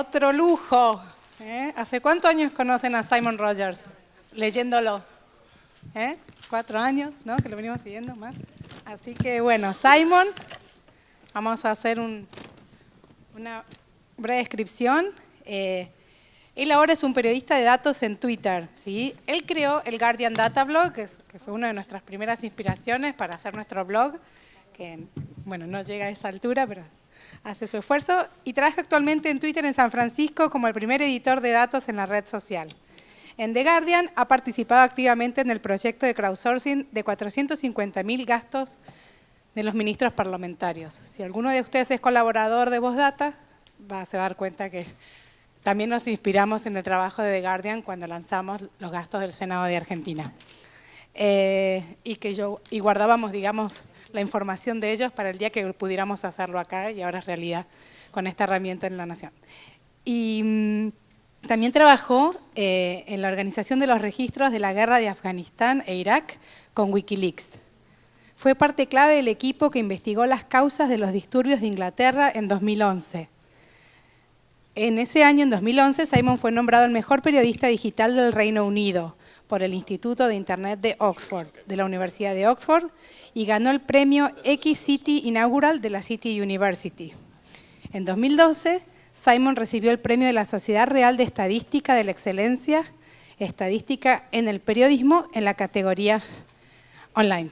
Otro lujo. ¿Hace cuántos años conocen a Simon Rogers? Leyéndolo. 4 años, ¿no? Que lo venimos siguiendo más. Así que bueno, Simon, vamos a hacer una breve descripción. Él ahora es un periodista de datos en Twitter, ¿sí? Él creó el Guardian Data Blog, que fue una de nuestras primeras inspiraciones para hacer nuestro blog, que bueno, no llega a esa altura, pero hace su esfuerzo, y trabaja actualmente en Twitter en San Francisco como el primer editor de datos en la red social. En The Guardian ha participado activamente en el proyecto de crowdsourcing de 450.000 gastos de los ministros parlamentarios. Si alguno de ustedes es colaborador de VozData, se va a dar cuenta que también nos inspiramos en el trabajo de The Guardian cuando lanzamos los gastos del Senado de Argentina. Y guardábamos, digamos, la información de ellos para el día que pudiéramos hacerlo acá, y ahora es realidad con esta herramienta en la Nación. Y también trabajó en la organización de los registros de la guerra de Afganistán e Irak con Wikileaks. Fue parte clave del equipo que investigó las causas de los disturbios de Inglaterra en 2011. En ese año, en 2011, Simon fue nombrado el mejor periodista digital del Reino Unido por el Instituto de Internet de Oxford, de la Universidad de Oxford, y ganó el premio X-City Inaugural de la City University. En 2012, Simon recibió el premio de la Sociedad Real de Estadística de la Excelencia, Estadística en el Periodismo, en la categoría online.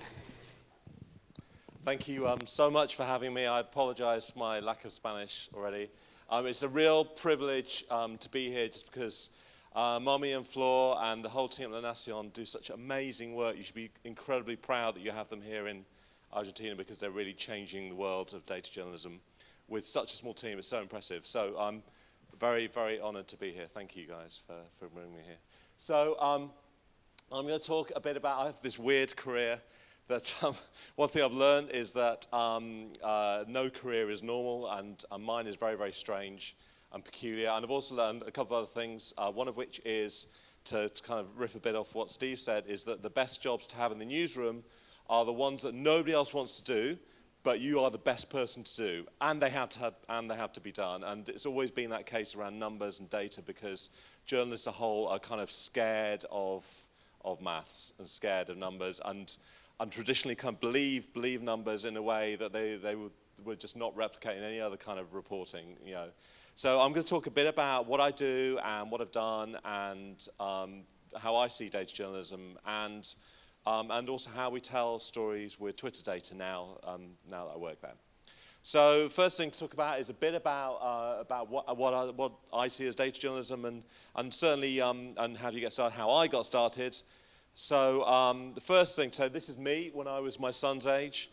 Thank you so much for having me. I apologize for my lack of Spanish already. It's a real privilege to be here just because Mommy and Flor and the whole team at La Nación do such amazing work. You should be incredibly proud that you have them here in Argentina because they're really changing the world of data journalism with such a small team. It's so impressive. So I'm very, very honored to be here. Thank you guys for bringing me here. So I'm going to talk a bit about, I have this weird career that one thing I've learned is that no career is normal, and mine is very, very strange and peculiar. And I've also learned a couple of other things, one of which is, to kind of riff a bit off what Steve said, is that the best jobs to have in the newsroom are the ones that nobody else wants to do, but you are the best person to do, and they have to be done. And it's always been that case around numbers and data, because journalists as a whole are kind of scared of maths and scared of numbers, and traditionally kind of believe numbers in a way that they would just not replicate in any other kind of reporting, you know. So I'm going to talk a bit about what I do and what I've done, and how I see data journalism, and also how we tell stories with Twitter data now that I work there. So first thing to talk about is a bit about what I see as data journalism, and certainly and how do you get started, how I got started. So the first thing, so this is me when I was my son's age,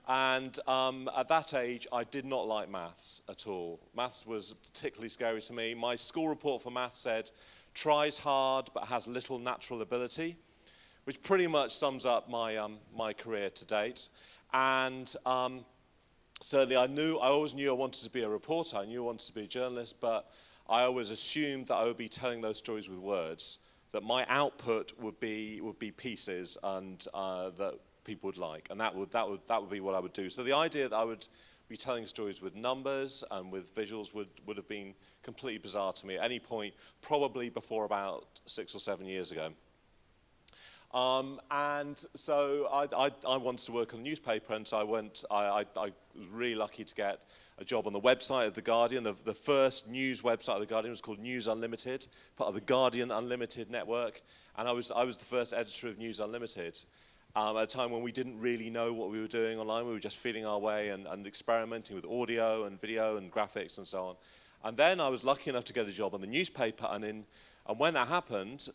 and at that age I did not like maths at all. Maths was particularly scary to me. My school report for maths said, tries hard but has little natural ability, which pretty much sums up my career to date. And certainly I always knew I wanted to be a reporter, I knew I wanted to be a journalist, but I always assumed that I would be telling those stories with words, that my output would be pieces and that people would like, and that would be what I would do. So the idea that I would be telling stories with numbers and with visuals would have been completely bizarre to me at any point, probably before about 6 or 7 years ago. And so I wanted to work on a newspaper, and so I was really lucky to get a job on the website of The Guardian. The first news website of The Guardian was called News Unlimited, part of the Guardian Unlimited network, and I was the first editor of News Unlimited at a time when we didn't really know what we were doing online. We were just feeling our way and experimenting with audio and video and graphics and so on. And then I was lucky enough to get a job on the newspaper, and when that happened,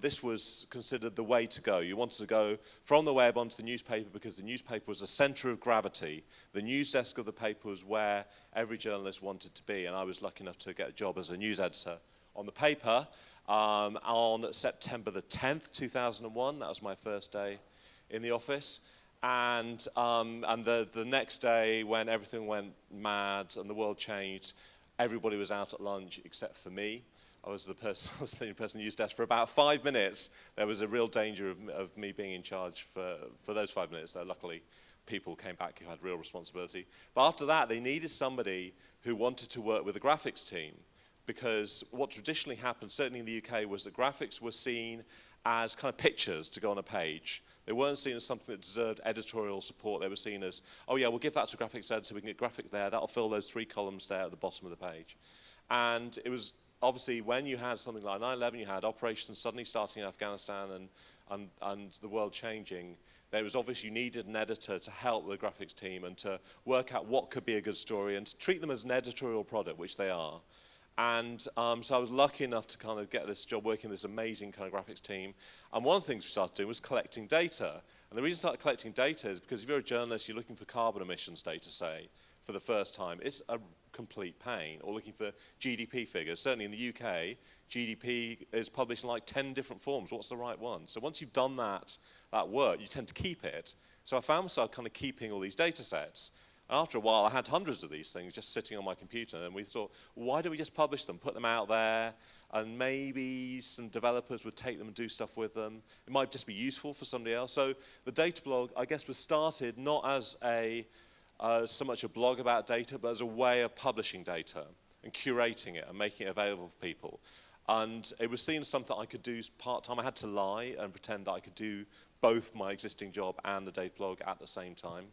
this was considered the way to go. You wanted to go from the web onto the newspaper because the newspaper was the center of gravity. The news desk of the paper was where every journalist wanted to be, and I was lucky enough to get a job as a news editor on the paper on September the 10th, 2001. That was my first day in the office. And the next day, when everything went mad and the world changed, everybody was out at lunch except for me. I was the only person who used desk for about 5 minutes. There was a real danger of me being in charge for those 5 minutes. So luckily, people came back who had real responsibility. But after that, they needed somebody who wanted to work with the graphics team because what traditionally happened, certainly in the UK, was that graphics were seen as kind of pictures to go on a page. They weren't seen as something that deserved editorial support. They were seen as, oh yeah, we'll give that to a graphics editor so we can get graphics there. That'll fill those 3 columns there at the bottom of the page. And it was obviously when you had something like 9/11, you had operations suddenly starting in Afghanistan and the world changing. There was obviously you needed an editor to help the graphics team and to work out what could be a good story and to treat them as an editorial product, which they are. And so I was lucky enough to kind of get this job working with this amazing kind of graphics team. And one of the things we started doing was collecting data. And the reason I started collecting data is because if you're a journalist, you're looking for carbon emissions data, say, for the first time. It's a complete pain. Or looking for GDP figures. Certainly in the UK, GDP is published in like 10 different forms. What's the right one? So once you've done that work, you tend to keep it. So I found myself kind of keeping all these data sets. And after a while, I had hundreds of these things just sitting on my computer, and we thought, why don't we just publish them, put them out there, and maybe some developers would take them and do stuff with them. It might just be useful for somebody else. So the data blog, I guess, was started not as so much a blog about data, but as a way of publishing data and curating it and making it available for people. And it was seen as something I could do part-time. I had to lie and pretend that I could do both my existing job and the data blog at the same time,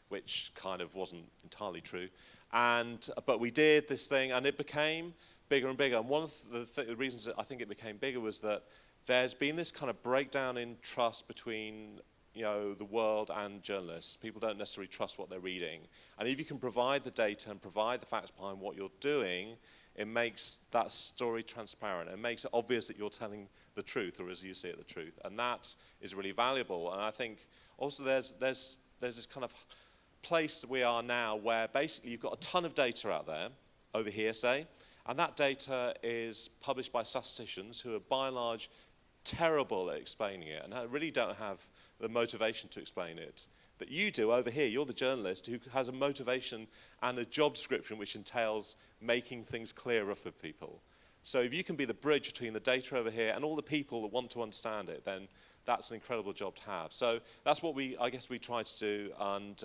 which kind of wasn't entirely true. But we did this thing, and it became bigger and bigger. And one of the reasons that I think it became bigger was that there's been this kind of breakdown in trust between the world and journalists. People don't necessarily trust what they're reading. And if you can provide the data and provide the facts behind what you're doing, it makes that story transparent. It makes it obvious that you're telling the truth, or as you see it, the truth. And that is really valuable. And I think also there's this kind of place that we are now where basically you've got a ton of data out there, over here say, and that data is published by statisticians who are by and large terrible at explaining it and really don't have the motivation to explain it. That you do over here, you're the journalist who has a motivation and a job description which entails making things clearer for people. So if you can be the bridge between the data over here and all the people that want to understand it, then that's an incredible job to have. So that's what I guess we try to do, and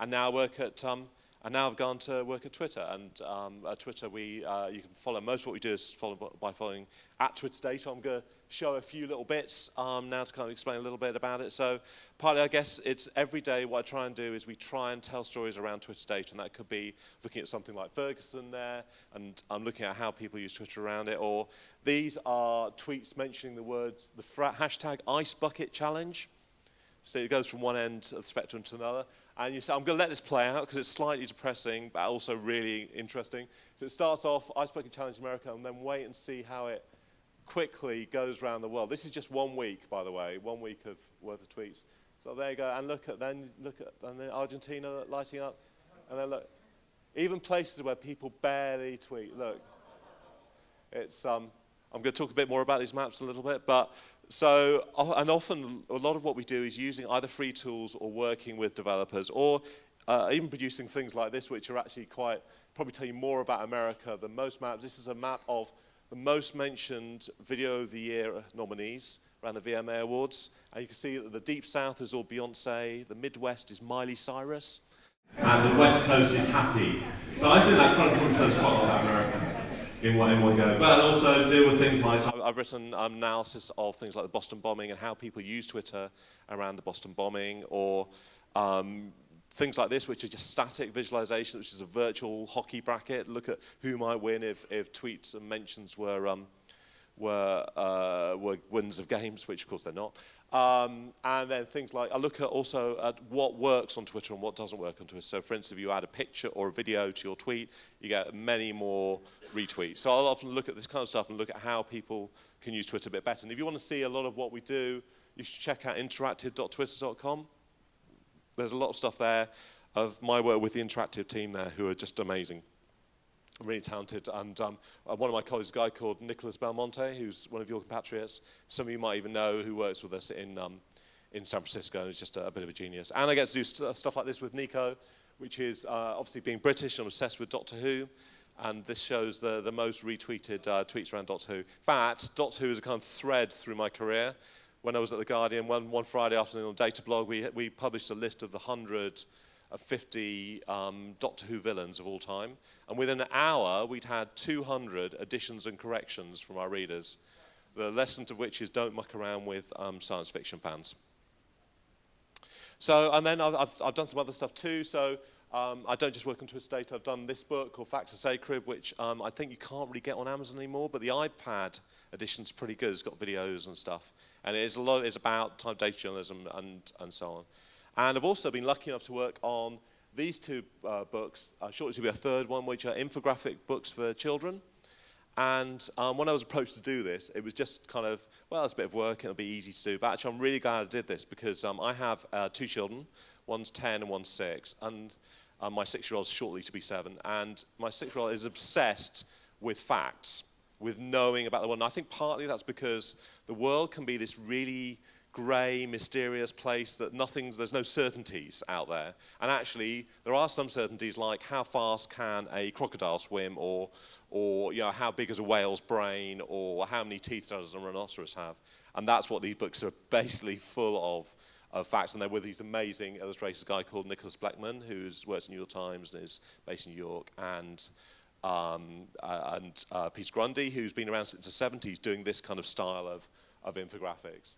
now I've gone to work at Twitter, and at Twitter you can follow, most of what we do is by following at Twitter Data. I'm going to show a few little bits now to kind of explain a little bit about it. So partly I guess it's every day what I try and do is we try and tell stories around Twitter Data, and that could be looking at something like Ferguson there, and I'm looking at how people use Twitter around it, or these are tweets mentioning the words, the hashtag Ice Bucket Challenge. So it goes from one end of the spectrum to another. And you say, I'm going to let this play out because it's slightly depressing, but also really interesting. So it starts off, Ice Bucket Challenge America, and then wait and see how it quickly goes around the world. This is just 1 week, by the way, 1 week of worth of tweets. So there you go, and then Argentina lighting up, and then look, even places where people barely tweet. Look, it's I'm going to talk a bit more about these maps in a little bit, but so, and often a lot of what we do is using either free tools or working with developers, or even producing things like this, which are actually probably tell you more about America than most maps. This is a map of the most mentioned Video of the Year nominees around the VMA Awards. And you can see that the Deep South is all Beyonce, the Midwest is Miley Cyrus, and the West Coast is Happy. So I think that kind of tells quite a lot about America in one go. But also deal with things like, I've written analysis of things like the Boston bombing and how people use Twitter around the Boston bombing, or things like this, which are just static visualizations, which is a virtual hockey bracket. Look at who might win if tweets and mentions were wins of games, which of course they're not. And then things like, I look also at what works on Twitter and what doesn't work on Twitter. So for instance, if you add a picture or a video to your tweet, you get many more retweets. So I'll often look at this kind of stuff and look at how people can use Twitter a bit better. And if you want to see a lot of what we do, you should check out interactive.twitter.com. There's a lot of stuff there of my work with the interactive team there who are just amazing. Really talented, and one of my colleagues, a guy called Nicholas Belmonte, who's one of your compatriots. Some of you might even know, who works with us in San Francisco, and is just a bit of a genius. And I get to do stuff like this with Nico, which is obviously being British and obsessed with Doctor Who, and this shows the most retweeted tweets around Doctor Who. In fact, Doctor Who is a kind of thread through my career. When I was at The Guardian, one Friday afternoon on Data Blog, we published a list of the 100 of 50 Doctor Who villains of all time. And within an hour, we'd had 200 additions and corrections from our readers. The lesson of which is don't muck around with science fiction fans. So, and then I've done some other stuff too. So I don't just work on Twitter data. I've done this book called Facts Are Sacred, which I think you can't really get on Amazon anymore, but the iPad edition's pretty good. It's got videos and stuff. And it's about time data journalism and so on. And I've also been lucky enough to work on these two books, shortly to be a third one, which are infographic books for children. And when I was approached to do this, it was just kind of, well, it's a bit of work, it'll be easy to do. But actually, I'm really glad I did this because I have two children, one's 10 and one's 6, and my 6-year-old's shortly to be 7. And my 6-year-old is obsessed with facts, with knowing about the world. And I think partly that's because the world can be this really grey, mysterious place that there's no certainties out there. And actually, there are some certainties like how fast can a crocodile swim, or how big is a whale's brain, or how many teeth does a rhinoceros have. And that's what these books are basically full of facts. And they're with these amazing illustrators, a guy called Nicholas Bleckman, who works in New York Times and is based in New York, and Peter Grundy, who's been around since the 70s doing this kind of style of infographics.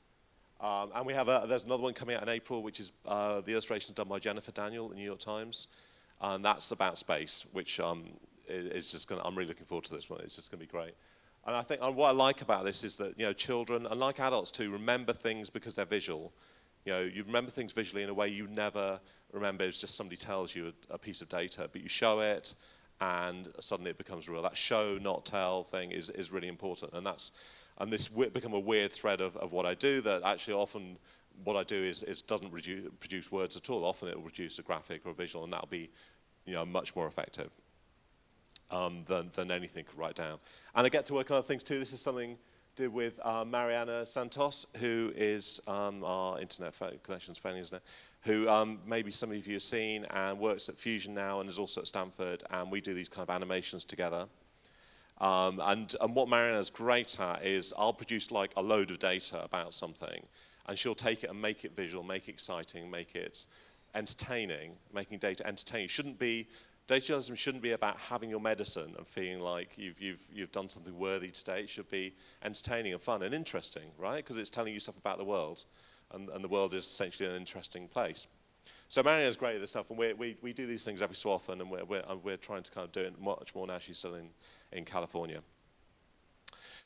And we have there's another one coming out in April, which is the illustrations done by Jennifer Daniel in the New York Times, and that's about space, which is just I'm really looking forward to this one. It's just going to be great. And I think what I like about this is that children, and like adults too, remember things because they're visual. You remember things visually in a way you never remember. It's just somebody tells you a piece of data, but you show it, and suddenly it becomes real. That show, not tell thing is really important, and this become a weird thread of what I do, that actually often what I do is doesn't produce words at all. Often it will produce a graphic or a visual, and that'll be much more effective than anything could write down. And I get to work on other things too. This is something I did with Mariana Santos, who is our internet connections fan, isn't it? Who maybe some of you have seen and works at Fusion now and is also at Stanford, and we do these kind of animations together. And what Mariana's great at is I'll produce like a load of data about something, and she'll take it and make it visual, make it exciting, make it entertaining. Making data entertaining data journalism shouldn't be about having your medicine and feeling like you've done something worthy today. It should be entertaining and fun and interesting, right? Because it's telling you stuff about the world, and the world is essentially an interesting place. So Mariana's great at this stuff, and we do these things every so often, and we're trying to kind of do it much more now. She's still in California.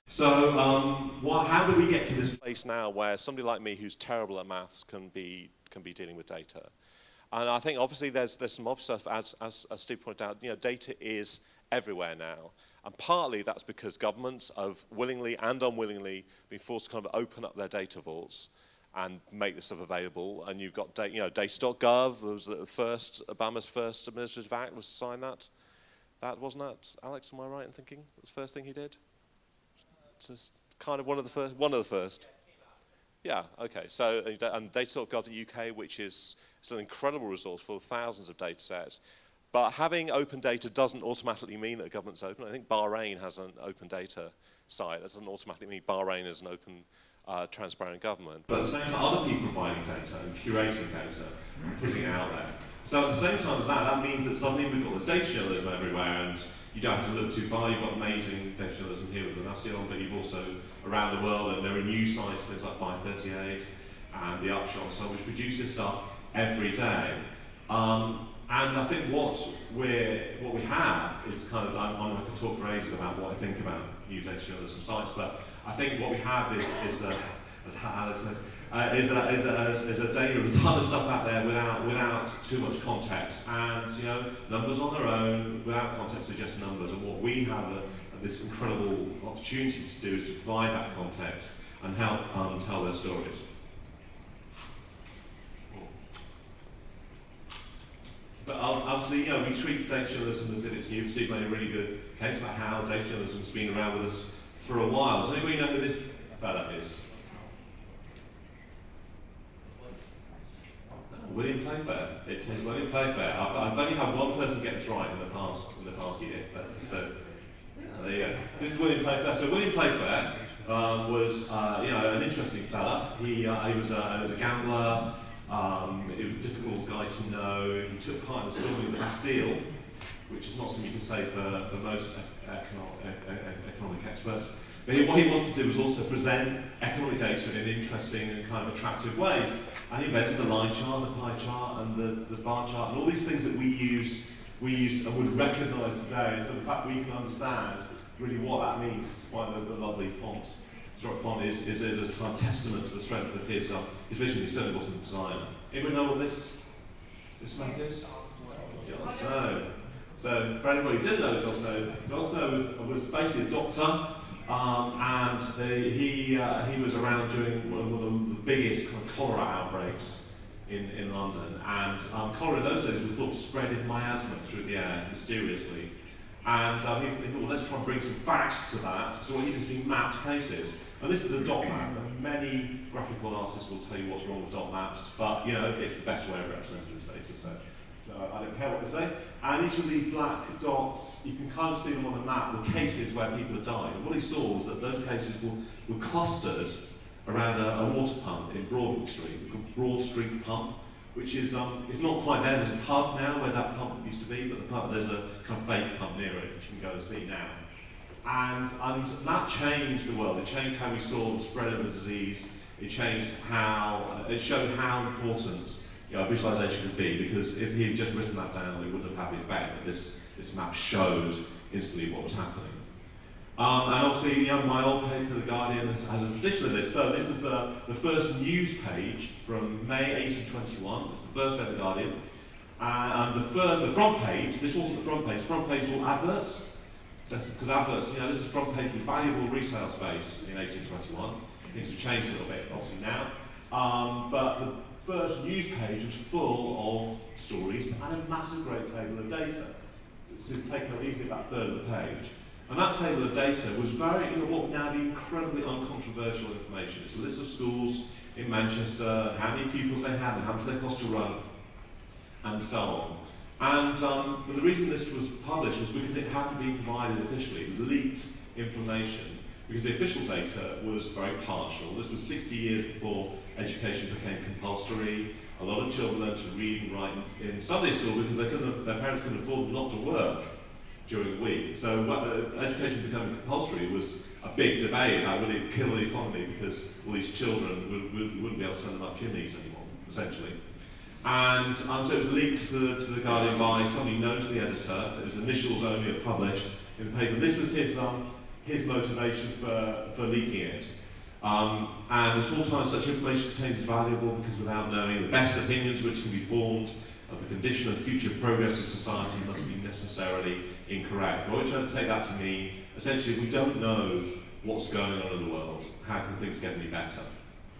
So how do we get to this place now where somebody like me who's terrible at maths can be dealing with data? And I think obviously there's some obvious stuff, as Steve pointed out, data is everywhere now. And partly that's because governments have willingly and unwillingly been forced to kind of open up their data vaults and make this stuff available. And you've got data.gov. There was Obama's first administrative act was to sign that. Wasn't that, Alex, am I right in thinking? That was the first thing he did? It's kind of one of the first. Yeah, okay. So, and data.gov.uk, which is an incredible resource full of thousands of data sets. But having open data doesn't automatically mean that a government's open. I think Bahrain has an open data site. That doesn't automatically mean Bahrain is an open, transparent government. But at the same time, other people providing data and curating data and putting it out there. So at the same time as that means that suddenly we've got this data journalism everywhere, and you don't have to look too far. You've got amazing data journalism here with Venation, but you've also around the world, and there are news sites, things like 538 and The Upshot, so which produces stuff every day. And I think what we have is kind of, I'm not going to talk for ages about what I think about new data journalism sites, but I think what we have is as Alex said, is a data of a ton of stuff out there without too much context, and numbers on their own without context are just numbers. And what we have this incredible opportunity to do is to provide that context and help tell their stories. But obviously, we treat data journalism as if it's new. Steve made a really good case about how data journalism's been around with us for a while. Does anybody know who this fella is? William Playfair. It is William Playfair. I've only had one person get this right in the past year. So there you go. So this is William Playfair. So William Playfair was an interesting fella. He was a gambler. It was a difficult guy to know. He took part in the storming of the Bastille, which is not something you can say for most economic experts. But what he wanted to do was also present economic data in interesting and kind of attractive ways. And he invented the line chart, the pie chart, and the bar chart, and all these things that we use and would recognise today. And so the fact we can understand really what that means is why the lovely font, historic font, is a kind of testament to the strength of his vision. He certainly wasn't a designer. Anyone know what this map is? So for anybody who didn't know John Snow was basically a doctor. And he was around during one of the biggest kind of cholera outbreaks in London. And cholera in those days was thought to spread in miasma through the air mysteriously. And he thought, well, let's try and bring some facts to that. So what he did is he mapped cases. And this is the dot map. And many graphical artists will tell you what's wrong with dot maps, but it's the best way of representing this data. So I don't care what they say. And each of these black dots, you can kind of see them on the map, were cases where people had died. And what he saw was that those cases were clustered around a water pump in Broadwick Street, called Broad Street Pump, which is it's not quite there. There's a pub now where that pump used to be, but there's a kind of fake pump near it, which you can go and see now. And that changed the world. It changed how we saw the spread of the disease. It changed it showed how important visualization could be, because if he had just written that down, it wouldn't have had the effect that this map showed instantly what was happening. And obviously, my old paper, The Guardian, has a tradition of this. So this is the first news page from May 1821. It's the first ever Guardian. And the front page, this wasn't the front page was all adverts. Because adverts, this is front page with valuable retail space in 1821. Things have changed a little bit, obviously, now. But the first news page was full of stories and a massive great table of data. So it's taken up easily about a third of the page. And that table of data was very, what would now be incredibly uncontroversial information. It's a list of schools in Manchester, how many pupils they had, and how much they cost to run, and so on. And but the reason this was published was because it hadn't been provided officially. It was leaked information, because the official data was very partial. This was 60 years before education became compulsory. A lot of children learned to read and write in Sunday school because their parents couldn't afford them not to work during the week. So education becoming compulsory was a big debate about would it kill the economy, because all these children wouldn't be able to send them up chimneys anymore, essentially. And so it was leaked to the Guardian by somebody known to the editor. It was initials only published in the paper. This was his motivation for leaking it. And at all times, such information contains is valuable because without knowing the best opinions which can be formed of the condition and future progress of society must be necessarily incorrect. But we're trying to take that to mean, essentially, if we don't know what's going on in the world, how can things get any better?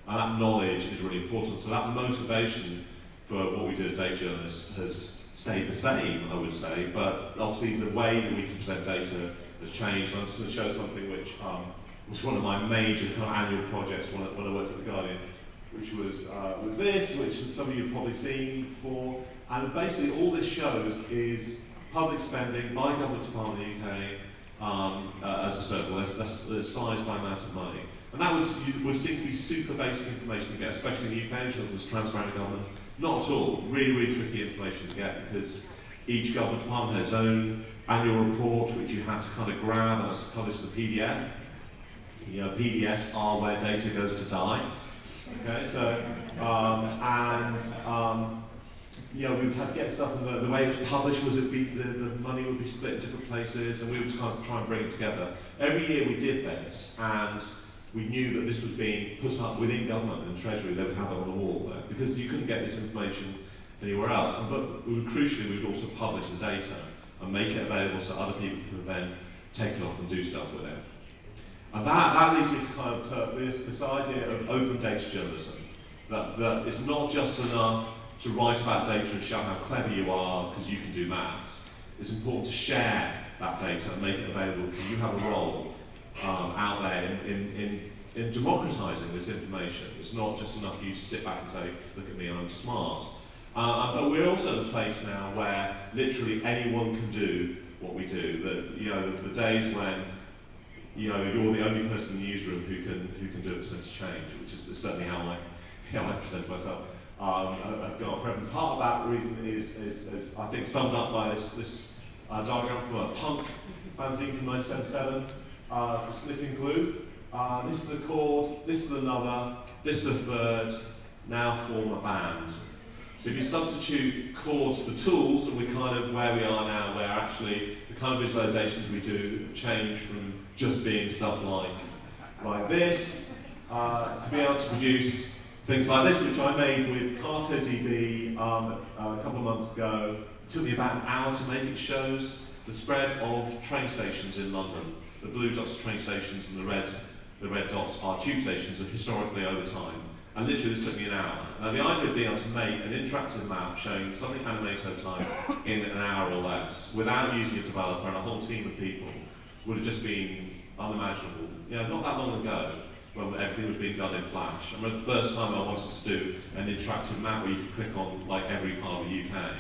And that knowledge is really important. So that motivation for what we do as data journalists has stayed the same, I would say, but obviously the way that we can present data has changed. And I'm just going to show something which was one of my major kind of annual projects when I worked at The Guardian, which was this, which some of you have probably seen before. And basically all this shows is public spending by government department in the UK as a circle. That's sized by amount of money. And that would seem to be super basic information to get, especially in the UK, which was transparent government. Not at all. Really, really tricky information to get, because each government department had its own annual report, which you had to kind of grab, and that's published as a PDF. PDFs are where data goes to die. Okay, so we would have to get stuff, and the way it was published was the money would be split in different places, and we would kind of try and bring it together. Every year we did this, and we knew that this was being put up within government and Treasury. They would have it on the wall there, because you couldn't get this information anywhere else. But crucially, we would also publish the data and make it available so other people could then take it off and do stuff with it. And that leads me to kind of this idea of open data journalism, that it's not just enough to write about data and show how clever you are because you can do maths. It's important to share that data and make it available, because you have a role out there in democratizing this information. It's not just enough for you to sit back and say, look at me, I'm smart. But we're also at a place now where literally anyone can do what we do. The days when you're the only person in the newsroom who can do a percentage change, which is certainly how I present myself. have got for everyone. Part of that reason is I think summed up by this diagram from a punk fanzine from 1977, Sniffing Glue. This is a chord, this is another, this is a third, now form a band. So if you substitute chords for tools, and we're kind of where we are now, where actually the kind of visualizations we do have changed from just being stuff like this, to be able to produce things like this, which I made with CartoDB a couple of months ago. It took me about an hour to make. It shows the spread of train stations in London. The blue dots are train stations and the red dots are tube stations historically over time. And literally this took me an hour. Now the idea of being able to make an interactive map showing something animated over time in an hour or less, without using a developer and a whole team of people, would have just been unimaginable. You know, not that long ago, when everything was being done in Flash. I remember the first time I wanted to do an interactive map where you could click on like every part of the UK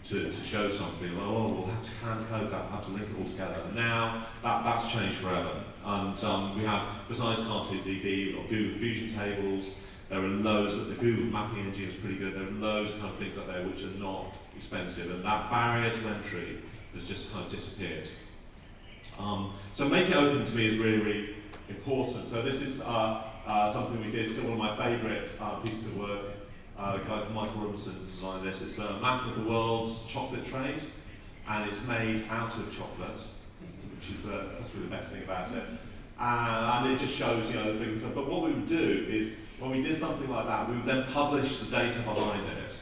to show something. Like, oh, we'll have to hand code that, have to link it all together. And now that's changed forever. And we have, besides CartoDB, or Google Fusion tables. There are loads of the Google mapping engine is pretty good. There are loads of kind of things out there which are not expensive, and that barrier to entry has just kind of disappeared. So make it open to me is really, really important. So this is something we did. Still one of my favourite pieces of work. A guy called Michael Robinson designed this. It's a map of the world's chocolate trade, and it's made out of chocolate, which is that's really the best thing about it. And it just shows, you know, the things. But what we would do is, when we did something like that, we would then publish the data behind it.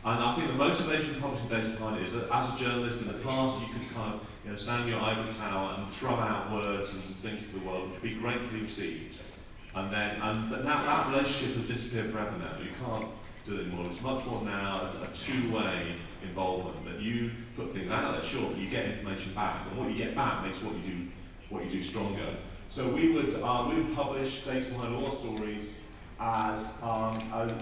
And I think the motivation for publishing data behind it is that as a journalist in the past, you could kind of, you know, stand in your ivory tower and throw out words and things to the world, which would be gratefully received. But now that relationship has disappeared forever now. You can't do it anymore. It's much more now a two-way involvement, that you put things out there, sure, but you get information back, and what you get back makes what you do stronger. So we would publish data behind all our stories as,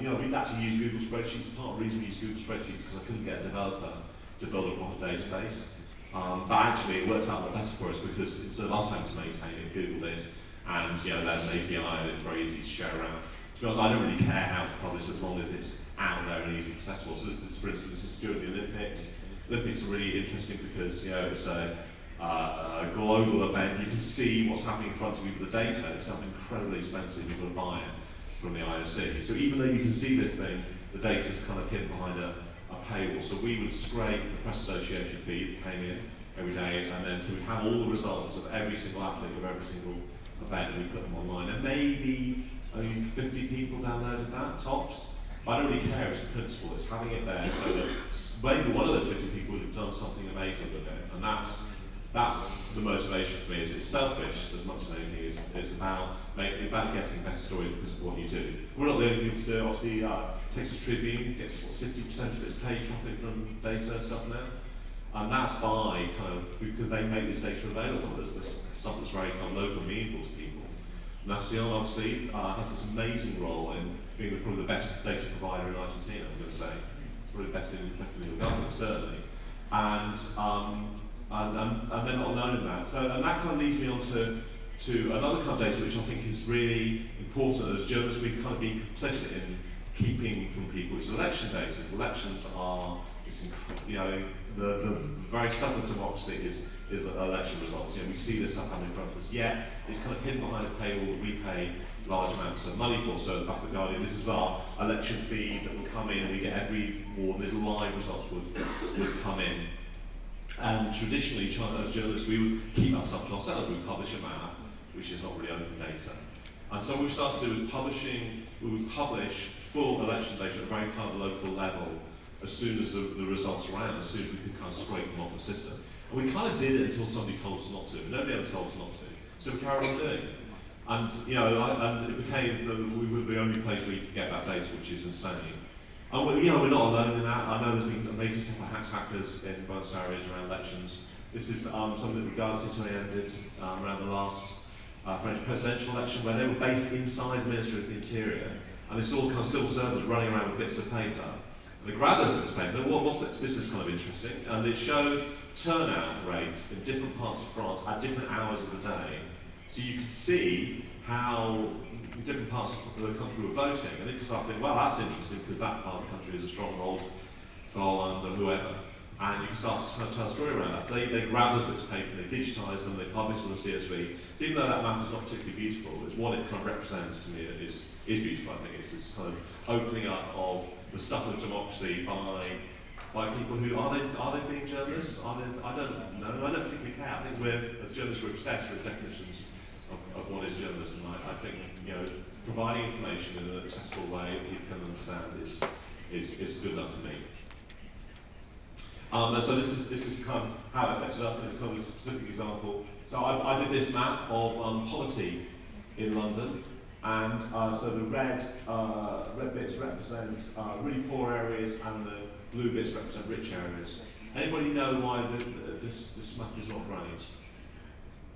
you know, we'd actually use Google spreadsheets. Part of the reason we use Google spreadsheets is because I couldn't get a developer to build a proper database. But actually it worked out a lot better for us because instead of us having to maintain it, Google did. And, you know, there's an API and it's very easy to share around. To be honest, I don't really care how to publish as long as it's out there and easily accessible. So this is, for instance, this is during the Olympics. Olympics are really interesting because, you know, it's a global event. You can see what's happening in front of you, but the data is something incredibly expensive. You've got to buy it from the IOC. So even though you can see this thing, the data is kind of hidden behind a paywall. So we would scrape the Press Association feed that came in every day, and then to have all the results of every single athlete of every single event, and we put them online. And maybe only 50 people downloaded that, tops. I don't really care, it's the principle, it's having it there so that maybe one of those 50 people would have done something amazing with it. And that's the motivation for me. It's selfish as much as anything. It's about getting better stories because of what you do. We're not the only people to do it. Obviously, Texas Tribune gets 60% of its page traffic from data and stuff now. And that's by because they make this data available. There's stuff that's very kind of local and meaningful to people. Nacion obviously has this amazing role in being probably the best data provider in Argentina, I'm going to say. It's probably better than the government, certainly. And they're not alone in that. So, and that kind of leads me on to another kind of data which I think is really important. As journalists, we've kind of been complicit in keeping from people, which is election data. Elections are, you know, the very stuff of democracy is the election results. You know, we see this stuff happening in front of us. Yet it's kind of hidden behind a paywall that we pay large amounts of money for. So back at the Guardian, this is our election feed that will come in, and we get every warn. These live results would come in. And traditionally, as journalists, we would keep that stuff to ourselves. We would publish a map, which is not really open data. And so what we started to do was we would publish full election data at a very kind of local level as soon as the results were out, as soon as we could kind of scrape them off the system. And we kind of did it until somebody told us not to. Nobody ever told us not to. So we carried on doing it. And, you know, and it became so that we were the only place where you could get that data, which is insane. And we're not alone in that. I know there's been amazing stuff for hackers in Buenos Aires around elections. This is something that Regards Citoyen did around the last French presidential election, where they were based inside the Ministry of the Interior, and they saw kind of civil servants running around with bits of paper. And they grabbed those bits of paper. What's this? This is kind of interesting. And it showed turnout rates in different parts of France at different hours of the day. So you could see how different parts of the country were voting, and then you start thinking, well, that's interesting because that part of the country is a stronghold for Holland or whoever. And you can start to kind of tell a story around that. So they grab those bits of paper, they digitise them, they publish them on the CSV. So even though that map is not particularly beautiful, it's what it kind of represents to me that is beautiful, I think. It's this kind of opening up of the stuff of democracy by people who, are they being journalists? I don't know, I don't particularly care. I think as journalists, we're obsessed with definitions of what is journalism. I think, providing information in an accessible way that people can understand is good enough for me. So this is kind of how it affected us, and it's kind of a specific example. So I did this map of poverty in London, and so the red bits represent really poor areas, and the blue bits represent rich areas. Anybody know why this map is not great?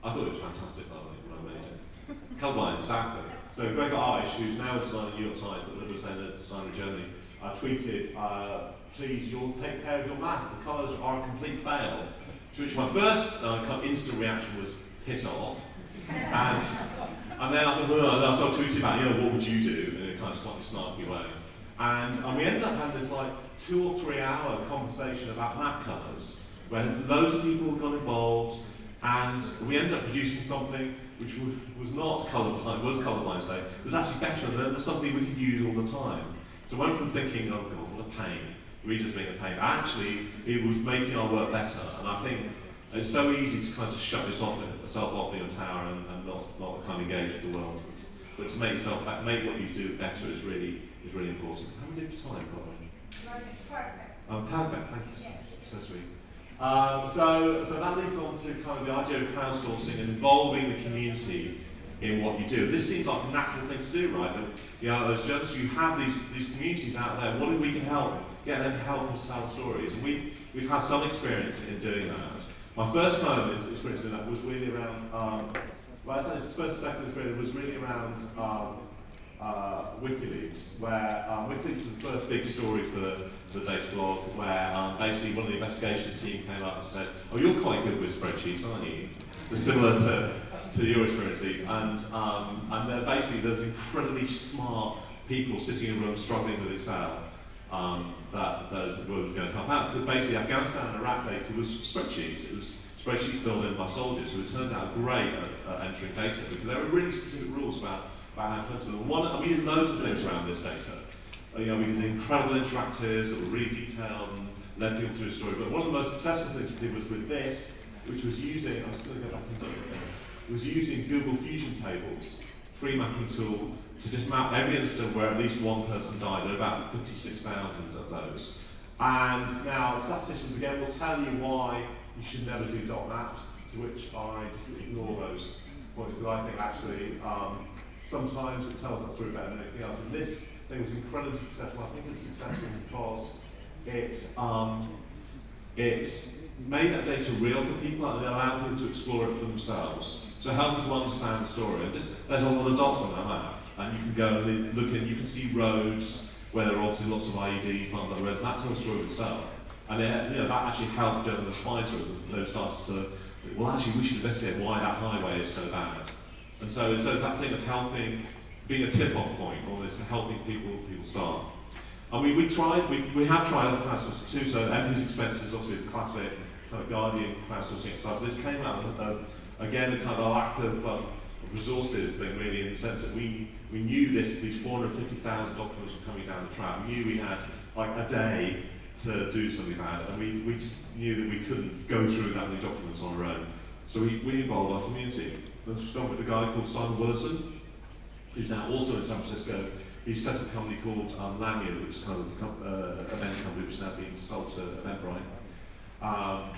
I thought it was fantastic, by the way, when I made it. Colourblind, exactly. So Gregor Aish, who's now a designer in the New York Times, but was then a designer in Germany, tweeted, please, you'll take care of your math, the colours are a complete fail. To which my first kind of instant reaction was, piss off. And then I thought, well, I started tweeting about, what would you do? In a kind of slightly snarky way. And we ended up having this 2 or 3 hour conversation about map colours, where loads of people got involved, and we ended up producing something which was not colourblind, was colourblind, say, it was actually better than something we could use all the time. So I went from thinking, oh God, what a pain, readers being a pain, actually it was making our work better, and I think it's so easy to kind of shut yourself off in your tower and not kind of engage with the world. But to make what you do better is really important. How many for time, by the way? Perfect. Perfect, thank you. Yes. So sweet. So that leads on to kind of the idea of crowdsourcing and involving the community in what you do. This seems like a natural thing to do, right? That, as journalists, you have these communities out there. What if we can get them to help us tell stories? And we've had some experience in doing that. My first kind of experience doing that was really around, first and second experience was really around WikiLeaks, where WikiLeaks was the first big story for the data blog, where basically one of the investigations team came up and said, oh, you're quite good with spreadsheets, aren't you? Similar to your experience, Steve. And basically there's incredibly smart people sitting in a room struggling with Excel that were going to help out, because basically Afghanistan and Iraq data was spreadsheets. It was spreadsheets filled in by soldiers, who it turns out great at entering data, because there are really specific rules about how to enter them. And we did loads of things around this data. We did incredible interactives that were really detailed and led people through the story. But one of the most successful things we did was with this, which was using, I'm just going to go back and do it, was using Google Fusion tables, free mapping tool, to just map every incident where at least one person died. There are about 56,000 of those. And now statisticians again will tell you why you should never do dot maps, to which I just ignore those points, because I think actually sometimes it tells that story better than anything else. And this thing was incredibly successful. I think it was successful because it made that data real for people and it allowed people to explore it for themselves. So help them to understand the story. And there's a lot of dots on that map, and you can go and look in, you can see roads where there are obviously lots of IEDs, part of the roads, and that tells a story of itself. And that actually helped journalists find it, and they started to think, well, actually we should investigate why that highway is so bad. And so that thing of helping, being a tip-off point, or this helping people start. And we have tried other crowdsourcing too, so MP's expenses, obviously the classic kind of Guardian crowdsourcing exercise. This came out of again, a kind of a lack of resources thing, really, in the sense that we knew these 450,000 documents were coming down the track. We knew we had like a day to do something about it, and we just knew that we couldn't go through that many documents on our own. So we involved our community. Let's start with a guy called Simon Willison, who's now also in San Francisco. He set up a company called Lanyon, which is kind of an event company which is now being sold to Eventbrite.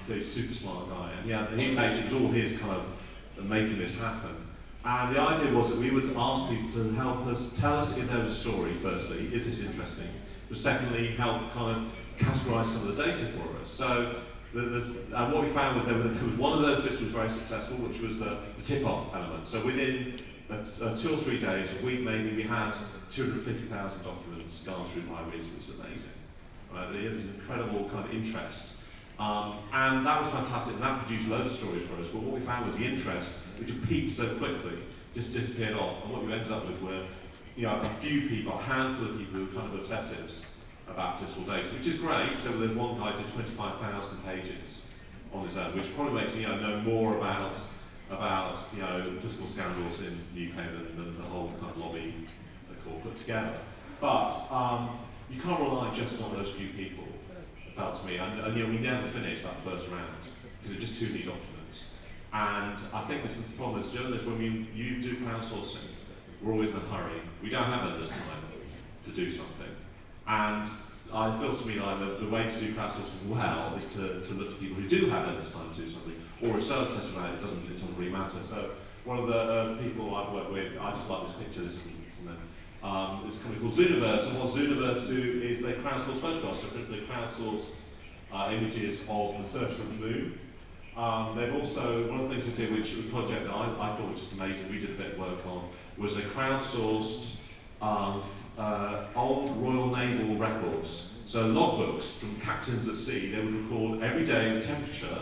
So he's a super smart guy, and he basically, it was all his kind of making this happen. And the idea was that we would ask people to help us, tell us if there was a story, firstly, is this interesting? But secondly, help kind of categorise some of the data for us. So what we found was there was one of those bits was very successful, which was the tip-off element. So within 2 or 3 days, a week maybe, we had 250,000 documents gone through by readers, which is amazing. Right? There's incredible kind of interest. And that was fantastic, and that produced loads of stories for us, but what we found was the interest, which had peaked so quickly, just disappeared off, and what you ended up with were a few people, a handful of people who were kind of obsessives about political data, which is great. So there's one guy who did 25,000 pages on his own, which probably makes know more about political scandals in the UK than the whole kind of lobby that all put together. But you can't rely just on those few people, it felt to me, and we never finished that first round because it was just too many documents. And I think this is the problem as journalists, when you do crowdsourcing, we're always in a hurry. We don't have endless time to do something. And it feels to me like the way to do crowdsourcing well is to look to people who do have endless time to do something, or are so obsessed about it doesn't really matter. So one of the people I've worked with, I just like this picture, this isn't from them. It's a company called Zooniverse, and what Zooniverse do is they crowdsource photographs. So for instance, they crowdsourced images of the surface of the moon. They've also, one of the things they did, which was a project that I thought was just amazing, we did a bit of work on, was they crowdsourced old Royal Naval records. So logbooks from captains at sea, they would record every day the temperature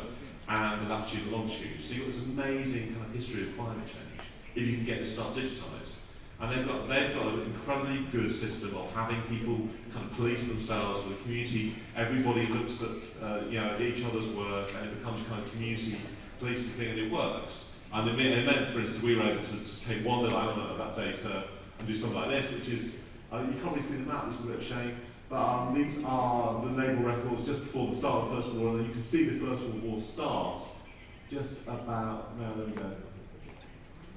and the latitude and longitude. So you've got this amazing kind of history of climate change, if you can get this stuff digitised. And they've got an incredibly good system of having people kind of police themselves, so the community, everybody looks at each other's work, and it becomes kind of community policing thing, and it works. And it meant, for instance, we were able to just take one little element of that data and do something like this, which is, you can't really see the map, which is a bit of a shame, but these are the naval records just before the start of the First World War, and you can see the First World War start just about, now there we go.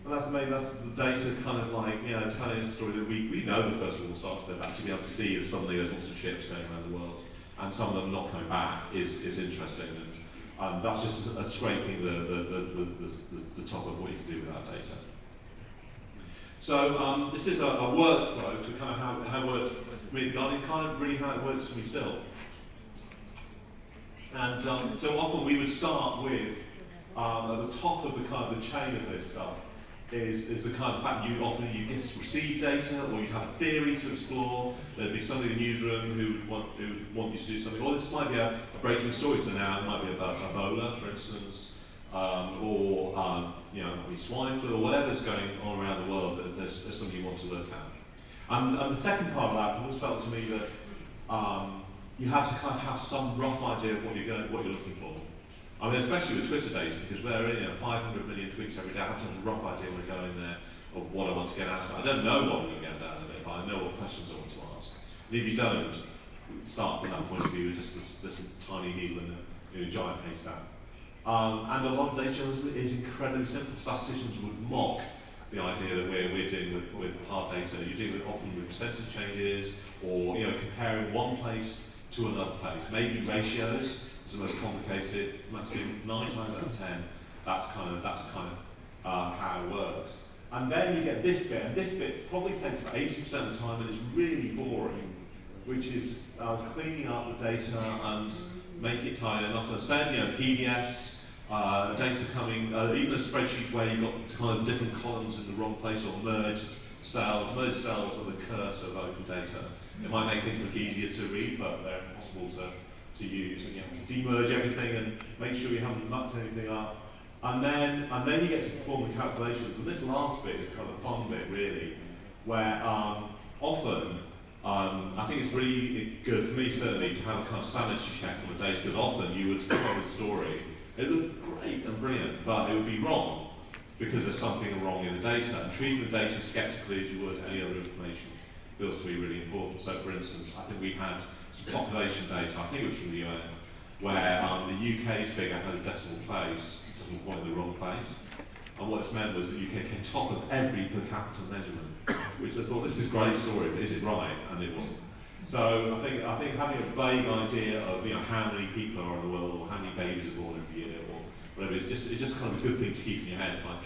And that's amazing, that's the data kind of like, telling a story that we know the First World War started, but actually be able to see that suddenly there's lots of ships going around the world, and some of them not coming back is interesting, and that's just scraping the top of what you can do with that data. So this is a workflow to kind of how it works for me, and kind of really how it works for me still. And so often we would start with, at the top of the kind of the chain of this stuff, is the kind of fact you get to receive data, or you'd have a theory to explore. There'd be somebody in the newsroom who would want you to do something, or this might be a breaking story. So now it might be about Ebola, for instance, or maybe swine flu, or whatever's going on around the world that there's something you want to look at. And the second part of that always felt to me that you had to kind of have some rough idea of what you're looking for. I mean, especially with Twitter data, because we're in 500 million tweets every day. I have to have a rough idea when I go in there of what I want to get out of it. I don't know what I'm going to get out of it, but I know what questions I want to ask. And if you don't start from that point of view, just this tiny needle in a giant haystack. And a lot of data journalism is incredibly simple. Statisticians would mock the idea that we're dealing with hard data. You're dealing often with percentage changes, or comparing one place to another place. Maybe ratios is the most complicated. That's 9 times out of 10. That's kind of how it works. And then you get this bit, and this bit probably takes about 80% of the time, and it's really boring, which is just cleaning up the data and making it tidy enough. And send PDFs, data coming, even a spreadsheet where you've got kind of different columns in the wrong place, or merged cells. Merged cells are the curse of open data. It might make things look easier to read, but they're impossible to use, and you have to demerge everything and make sure you haven't mucked anything up. And then you get to perform the calculations. And this last bit is kind of the fun bit, really, where often I think it's really good for me, certainly, to have a kind of sanity check on the data, because often you would come up with a story, it would look great and brilliant, but it would be wrong because there's something wrong in the data. And treating the data skeptically as you would any other information feels to be really important. So, for instance, I think we had some population data, I think it was from the UN, where the UK's figure had a decimal point in the wrong place. And what it's meant was that the UK came top of every per capita measurement, which I thought, this is a great story, but is it right? And it wasn't. So I think having a vague idea of how many people are in the world, or how many babies are born every year, or whatever, it's just kind of a good thing to keep in your head. Like,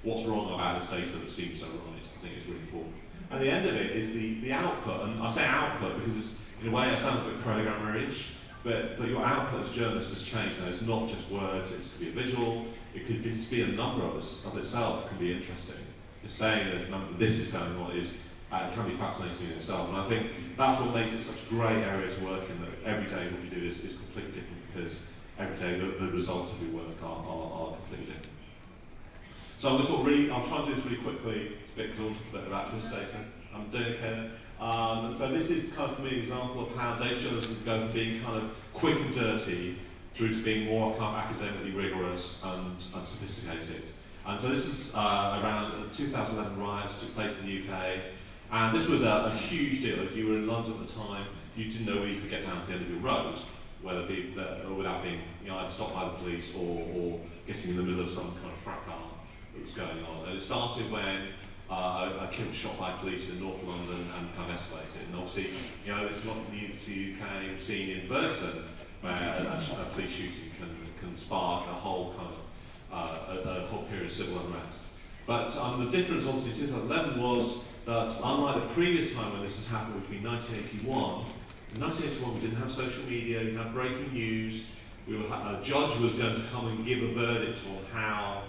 what's wrong about this data that seems so right? I think it's really important. And the end of it is the output, and I say output because it's, in a way it sounds a bit programmer-ish, but your output as a journalist has changed. Now, it's not just words, it could be a visual, it could just be a number of itself can be interesting. Just saying there's a number, this is going on, is It can be fascinating in itself, and I think that's what makes it such a great area to work in, that every day what we do is completely different, because every day the results of your work are completely different. So I'm going to I'll try and do this really quickly, because I want to talk a bit about this data. I'm doing okay. So this is kind of, for me, an example of how data journalism can go from being kind of quick and dirty through to being more kind of academically rigorous and sophisticated. And so this is around 2011 riots took place in the UK, and this was a huge deal. If you were in London at the time, you didn't know whether you could get down to the end of your road, without being either stopped by the police or getting in the middle of some kind of fracas that was going on. And it started when a kid was shot by police in North London and kind of escalated. And obviously, it's not new to the UK. We've seen in Ferguson where a police shooting can spark a whole kind of a whole period of civil unrest. But the difference, obviously, in 2011 was that, unlike the previous time when this has happened, which would be 1981, in 1981 we didn't have social media, we didn't have breaking news. A judge was going to come and give a verdict on how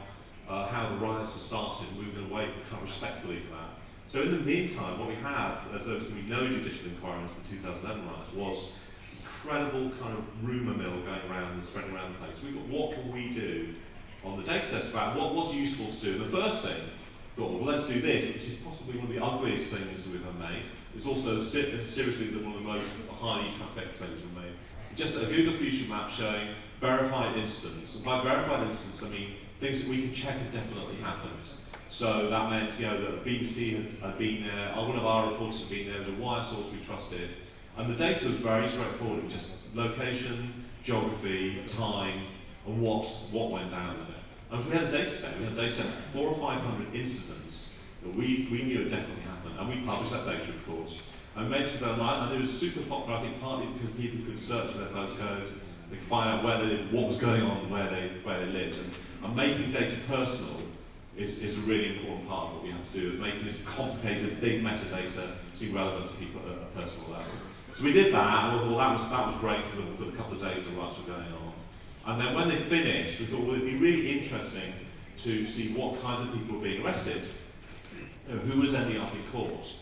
the riots had started, and we were going to wait kind of respectfully for that. So in the meantime, what we have, as there was going to be no judicial inquiry into the 2011 riots, was incredible kind of rumour mill going around and spreading around the place. We thought, what can we do on the data test about what's useful to do? And the first thing, thought, well, let's do this, which is possibly one of the ugliest things that we've ever made. It's also seriously one of the most highly trafficked things we've made. Just a Google Fusion map showing verified incidents. And by verified incidents, I mean things that we can check have definitely happened. So that meant, that the BBC had been there, one of our reporters had been there, there was a wire source we trusted, and the data was very straightforward. It was just location, geography, time, and what went down there. And so we had a data set. We had a data set of 400 or 500 incidents that we knew had definitely happened, and we published that data, of course. And made it online, and it was super popular, I think, partly because people could search for their postcode, they could find out where they lived, what was going on, where they lived. And making data personal is a really important part of what we have to do, making this complicated, big metadata seem relevant to people at a personal level. So we did that, and we thought, well, that was great for the couple of days the riots were going on. And then when they finished, we thought, well, it'd be really interesting to see what kinds of people were being arrested, who was ending up in court,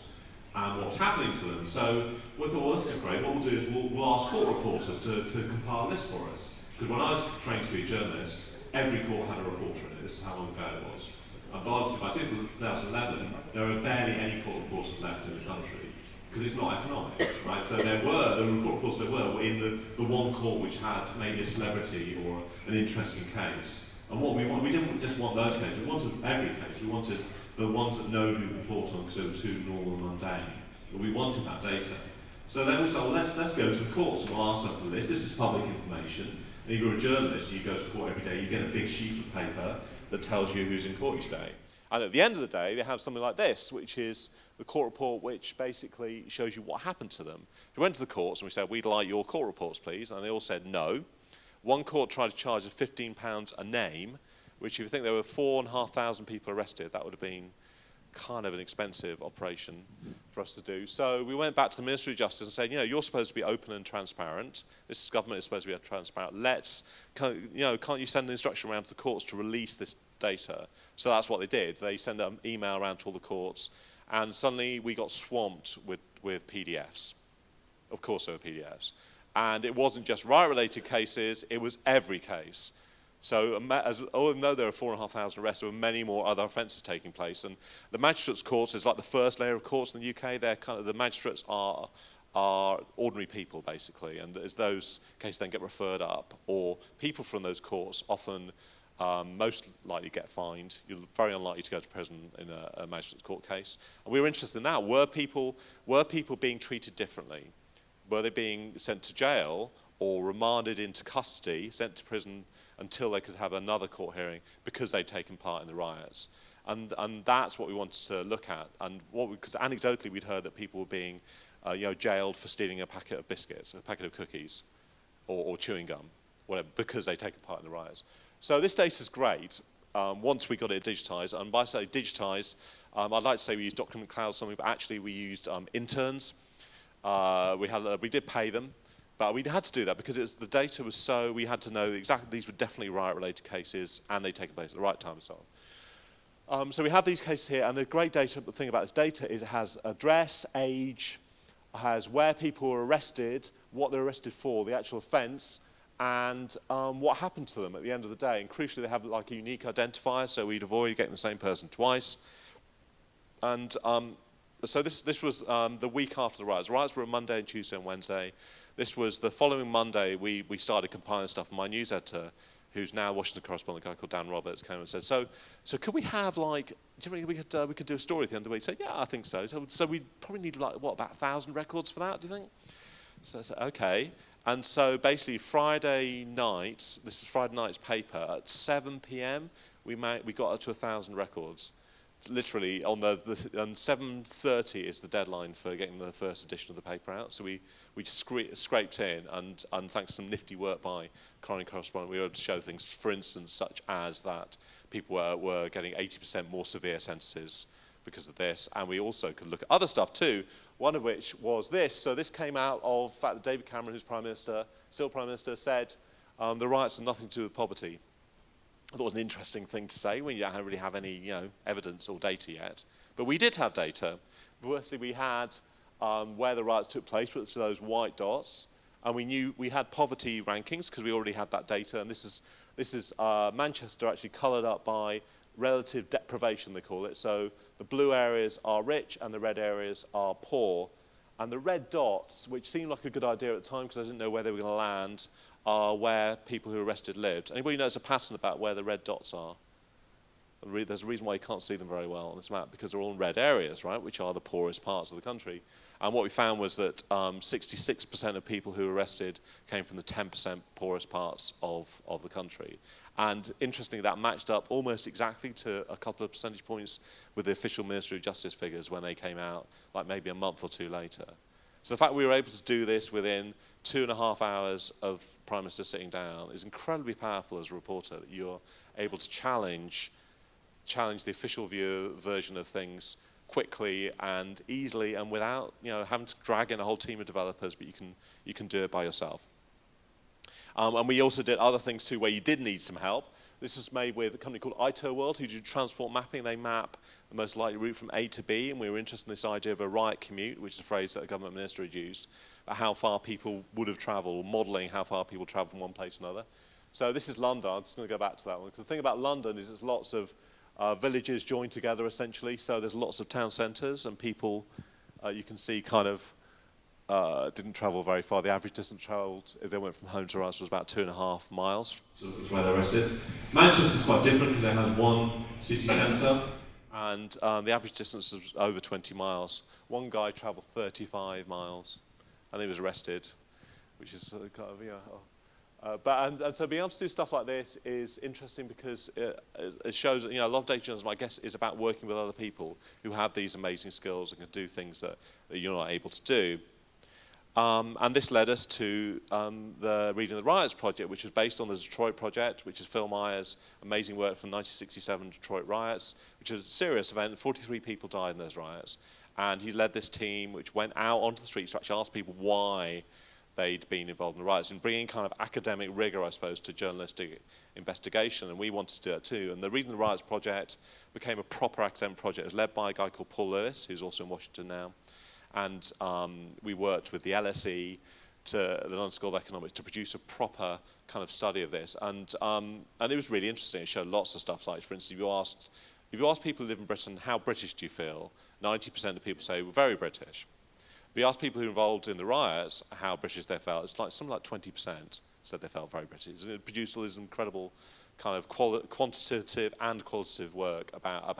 and what was happening to them. So we thought, well, this is great. What we'll do is we'll ask court reporters to compile a list for us. Because when I was trained to be a journalist, every court had a reporter in it. This is how long ago it was. But obviously by 2011, there are barely any court reporters left in the country, because it's not economic, right? So the court reporters there were in the one court which had maybe a celebrity or an interesting case. And what we didn't just want those cases, we wanted every case. We wanted the ones that nobody would report on because they were too normal and mundane. But we wanted that data. So then we said, well, let's go to the courts and we'll ask them for this. This is public information. And if you're a journalist, you go to court every day, you get a big sheet of paper that tells you who's in court each day. And at the end of the day, they have something like this, which is the court report, which basically shows you what happened to them. We went to the courts and we said, we'd like your court reports, please. And they all said no. One court tried to charge us £15 a name, which if you think there were 4,500 people arrested, that would have been kind of an expensive operation for us to do. So we went back to the Ministry of Justice and said, you're supposed to be open and transparent. This government is supposed to be transparent. Can't you send an instruction around to the courts to release this data? So that's what they did. They sent an email around to all the courts, and suddenly we got swamped with PDFs. Of course there were PDFs. And it wasn't just riot-related cases, it was every case. So even though there are 4,500 arrests, there were many more other offences taking place. And the magistrates' courts is like the first layer of courts in the UK. The magistrates are ordinary people, basically. And as those cases then get referred up, or people from those courts often most likely get fined. You're very unlikely to go to prison in a magistrate's court case. And we were interested in that. Were people being treated differently? Were they being sent to jail or remanded into custody, sent to prison until they could have another court hearing because they'd taken part in the riots? And that's what we wanted to look at. And because anecdotally we'd heard that people were being jailed for stealing a packet of biscuits, a packet of cookies, or chewing gum, whatever, because they'd taken part in the riots. So this data is great once we got it digitized. And by saying digitized, I'd like to say we used document cloud or something, but actually we used interns. We did pay them, but we had to do that because the data was we had to know exactly these were definitely riot-related cases and they'd taken place at the right time and so on. So we have these cases here, and the great data, the thing about this data is it has address, age, has where people were arrested, what they're arrested for, the actual offence, and what happened to them at the end of the day. And crucially, they have like a unique identifier, so we'd avoid getting the same person twice. And so this was the week after the riots. The riots were on Monday and Tuesday and Wednesday. This was the following Monday, we started compiling stuff. My news editor, who's now Washington correspondent, a guy called Dan Roberts, came and said, so could we have like, do you think we could do a story at the end of the week? He said, yeah, I think so. So we probably need like, what, about 1,000 records for that, do you think? So I said, okay. And so basically Friday night, this is Friday night's paper, at 7 p.m., we got up to 1,000 records. Literally on 7:30 is the deadline for getting the first edition of the paper out. So we just scraped in, and thanks to some nifty work by Coronary Correspondent, we were able to show things, for instance, such as that people were getting 80% more severe sentences because of this. And we also could look at other stuff too, one of which was this. So this came out of the fact that David Cameron, who's Prime Minister, still Prime Minister, said the riots have nothing to do with poverty. I thought it was an interesting thing to say when you don't really have any evidence or data yet. But we did have data. Firstly, we had where the riots took place, which were those white dots. And we knew we had poverty rankings because we already had that data. And this is Manchester actually coloured up by relative deprivation, they call it. So the blue areas are rich and the red areas are poor. And the red dots, which seemed like a good idea at the time because I didn't know where they were going to land, are where people who were arrested lived. Anybody knows a pattern about where the red dots are? There's a reason why you can't see them very well on this map, because they're all in red areas, right, which are the poorest parts of the country. And what we found was that 66% of people who were arrested came from the 10% poorest parts of the country. And interestingly, that matched up almost exactly to a couple of percentage points with the official Ministry of Justice figures when they came out, like maybe a month or two later. So the fact we were able to do this within 2.5 hours of Prime Minister sitting down is incredibly powerful as a reporter, that you're able to challenge the official version of things quickly and easily and without having to drag in a whole team of developers, but you can do it by yourself. And we also did other things too where you did need some help. This was made with a company called ITO World, who do transport mapping. They map the most likely route from A to B, and we were interested in this idea of a riot commute, which is a phrase that a government minister had used, about how far people would have travelled, modelling how far people travel from one place to another. So this is London. I'm just going to go back to that one, because the thing about London is there's lots of villages joined together, essentially. So there's lots of town centres, and people, you can see, kind of didn't travel very far. The average distance travelled, if they went from home to us, was about 2.5 miles. So it's where they're arrested. Manchester's quite different because it has one city centre. And the average distance was over 20 miles. One guy travelled 35 miles, and he was arrested, which is kind of, and so being able to do stuff like this is interesting because it shows that a lot of data journalism, I guess, is about working with other people who have these amazing skills and can do things that you're not able to do. And this led us to the Reading the Riots project, which was based on the Detroit project, which is Phil Meyer's amazing work from 1967 Detroit riots, which was a serious event. 43 people died in those riots. And he led this team which went out onto the streets to actually ask people why they'd been involved in the riots, and bringing kind of academic rigor, I suppose, to journalistic investigation. And we wanted to do that too. And the Reading the Riots project became a proper academic project. It was led by a guy called Paul Lewis, who's also in Washington now. And we worked with the LSE, the London School of Economics, to produce a proper kind of study of this. And it was really interesting. It showed lots of stuff, like, for instance, if you ask people who live in Britain, how British do you feel? 90% of people say, we're very British. If you ask people who were involved in the riots how British they felt, it's like something like 20% said they felt very British. It produced all this incredible kind of quantitative and qualitative work about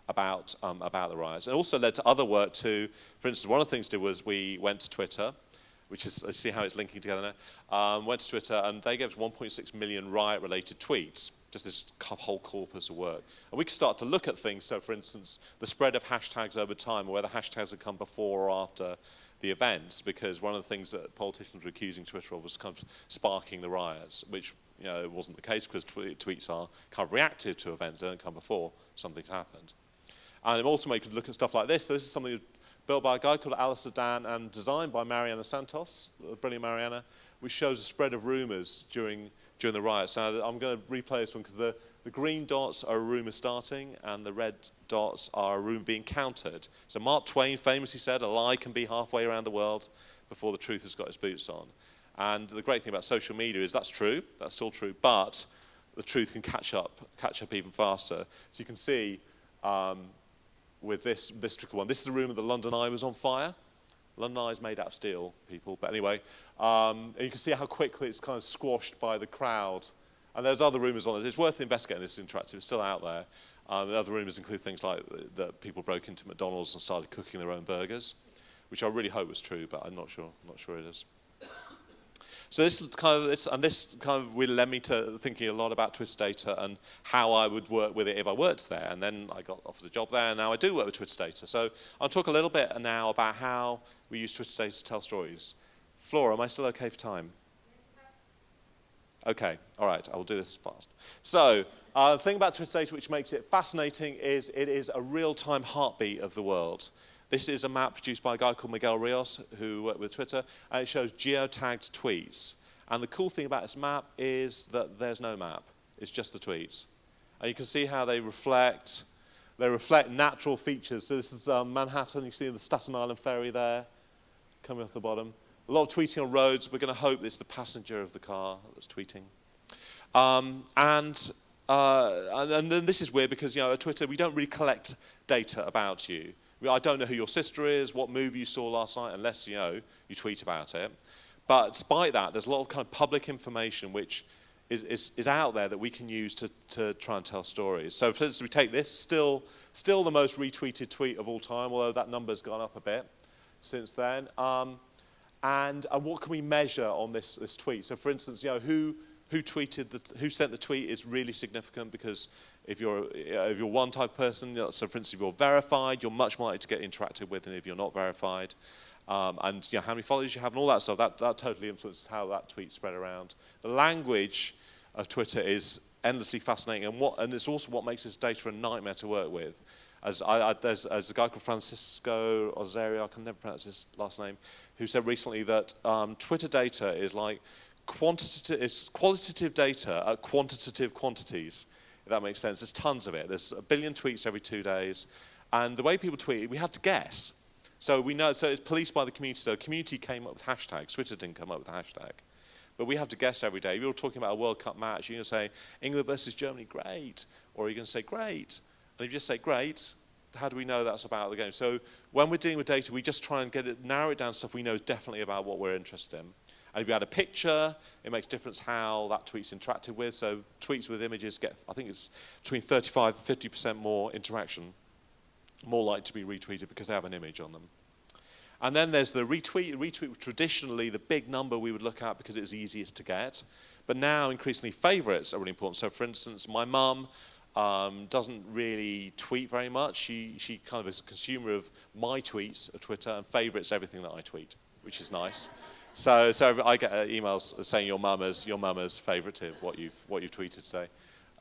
the riots. And also led to other work too. For instance, one of the things we did was we went to Twitter, which is, I see how it's linking together now, went to Twitter, and they gave us 1.6 million riot-related tweets, just this whole corpus of work. And we could start to look at things, so for instance, the spread of hashtags over time, or whether hashtags had come before or after the events, because one of the things that politicians were accusing Twitter of was kind of sparking the riots, which it wasn't the case, because tweets are kind of reactive to events, they don't come before something's happened. And also we could look at stuff like this. So this is something built by a guy called Alistair Dan and designed by Mariana Santos, the brilliant Mariana, which shows the spread of rumours during during the riots. Now, I'm going to replay this one because the green dots are a rumour starting and the red dots are a rumour being countered. So Mark Twain famously said, a lie can be halfway around the world before the truth has got its boots on. And the great thing about social media is that's true, that's still true, but the truth can catch up even faster. So you can see with this particular one, this is the rumour that London Eye was on fire. London Eye is made out of steel, people, but anyway, and you can see how quickly it's kind of squashed by the crowd. And there's other rumours on this. It's worth investigating. This is interactive. It's still out there. The other rumours include things like that people broke into McDonald's and started cooking their own burgers, which I really hope was true, but I'm not sure it is. So this really led me to thinking a lot about Twitter data and how I would work with it if I worked there. And then I got offered a job there, and now I do work with Twitter data. So I'll talk a little bit now about how we use Twitter data to tell stories. Flora, am I still okay for time? Okay, all right, I will do this fast. So the thing about Twitter data which makes it fascinating is it is a real-time heartbeat of the world. This is a map produced by a guy called Miguel Rios, who worked with Twitter, and it shows geotagged tweets. And the cool thing about this map is that there's no map. It's just the tweets. And you can see how they reflect natural features. So this is Manhattan. You see the Staten Island ferry there, coming off the bottom. A lot of tweeting on roads. We're going to hope it's the passenger of the car that's tweeting. And then this is weird because, at Twitter, we don't really collect data about you. I don't know who your sister is, what movie you saw last night, unless, you tweet about it. But despite that, there's a lot of kind of public information which is out there that we can use to try and tell stories. So for instance, we take this, still the most retweeted tweet of all time, although that number's gone up a bit since then. And what can we measure on this tweet? So for instance, who sent the tweet is really significant because if you're one type of person, so for instance, if you're verified, you're much more likely to get interacted with than if you're not verified. And how many followers you have and all that stuff, that totally influences how that tweet spread around. The language of Twitter is endlessly fascinating, and it's also what makes this data a nightmare to work with. There's a guy called Francisco Ozario, I can never pronounce his last name, who said recently that Twitter data is like qualitative data at quantitative quantities, if that makes sense. There's tons of it. There's 1 billion tweets every 2 days. And the way people tweet, we have to guess. So we know, so it's policed by the community. So the community came up with hashtags. Twitter didn't come up with a hashtag. But we have to guess every day. If you're talking about a World Cup match, you're going to say, England versus Germany, great. Or you're going to say, great. And if you just say, great, how do we know that's about the game? So when we're dealing with data, we just try and narrow it down to stuff we know is definitely about what we're interested in. And if you add a picture, it makes a difference how that tweet's interacted with. So tweets with images get, I think it's between 35 and 50% more interaction, more likely to be retweeted because they have an image on them. And then there's the retweet. Retweet was traditionally the big number we would look at because it's easiest to get. But now, increasingly, favorites are really important. So for instance, my mum doesn't really tweet very much. She kind of is a consumer of my tweets of Twitter and favorites everything that I tweet, which is nice. So I get emails saying your mum has favorited what you've tweeted today.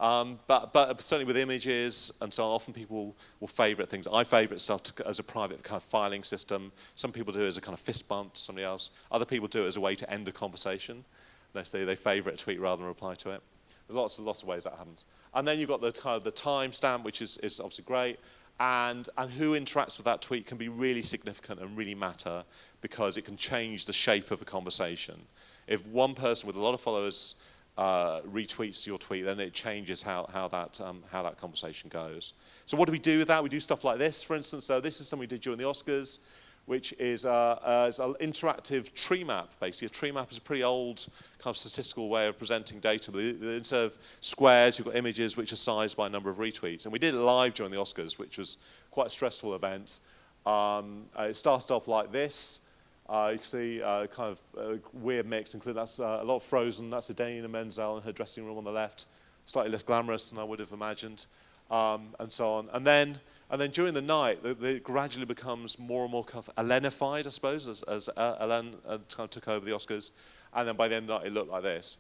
But certainly with images and so on, often people will favorite things. I favorite stuff as a private kind of filing system. Some people do it as a kind of fist bump to somebody else. Other people do it as a way to end a conversation. They favorite a tweet rather than reply to it. There's lots of ways that happens. And then you've got the kind of the timestamp, which is obviously great. And who interacts with that tweet can be really significant and really matter because it can change the shape of a conversation. If one person with a lot of followers retweets your tweet, then it changes how that conversation goes. So what do we do with that? We do stuff like this, for instance. So this is something we did during the Oscars, which is an interactive tree map, basically. A tree map is a pretty old kind of statistical way of presenting data. But instead of squares, you've got images which are sized by a number of retweets. And we did it live during the Oscars, which was quite a stressful event. It started off like this. You can see kind of a weird mix, including that's a lot of Frozen. That's Idina Menzel in her dressing room on the left. Slightly less glamorous than I would have imagined, and so on. And then during the night, it gradually becomes more and more kind of Elenified, I suppose, as Ellen kind of took over the Oscars. And then by the end of the night, it looked like this.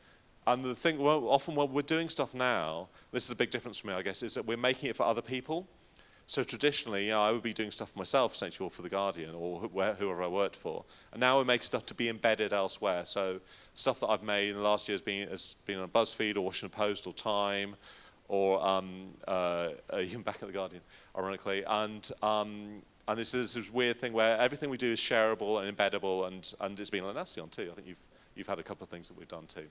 And the thing, often when we're doing stuff now, this is a big difference for me, I guess, is that we're making it for other people. So traditionally, I would be doing stuff for myself, essentially, or for The Guardian, or whoever I worked for. And now we make stuff to be embedded elsewhere. So stuff that I've made in the last year has been on BuzzFeed, or Washington Post, or Time, or even back at The Guardian, ironically. And it's this weird thing where everything we do is shareable and embeddable, and it's been on Atlassian too. I think you've had a couple of things that we've done too.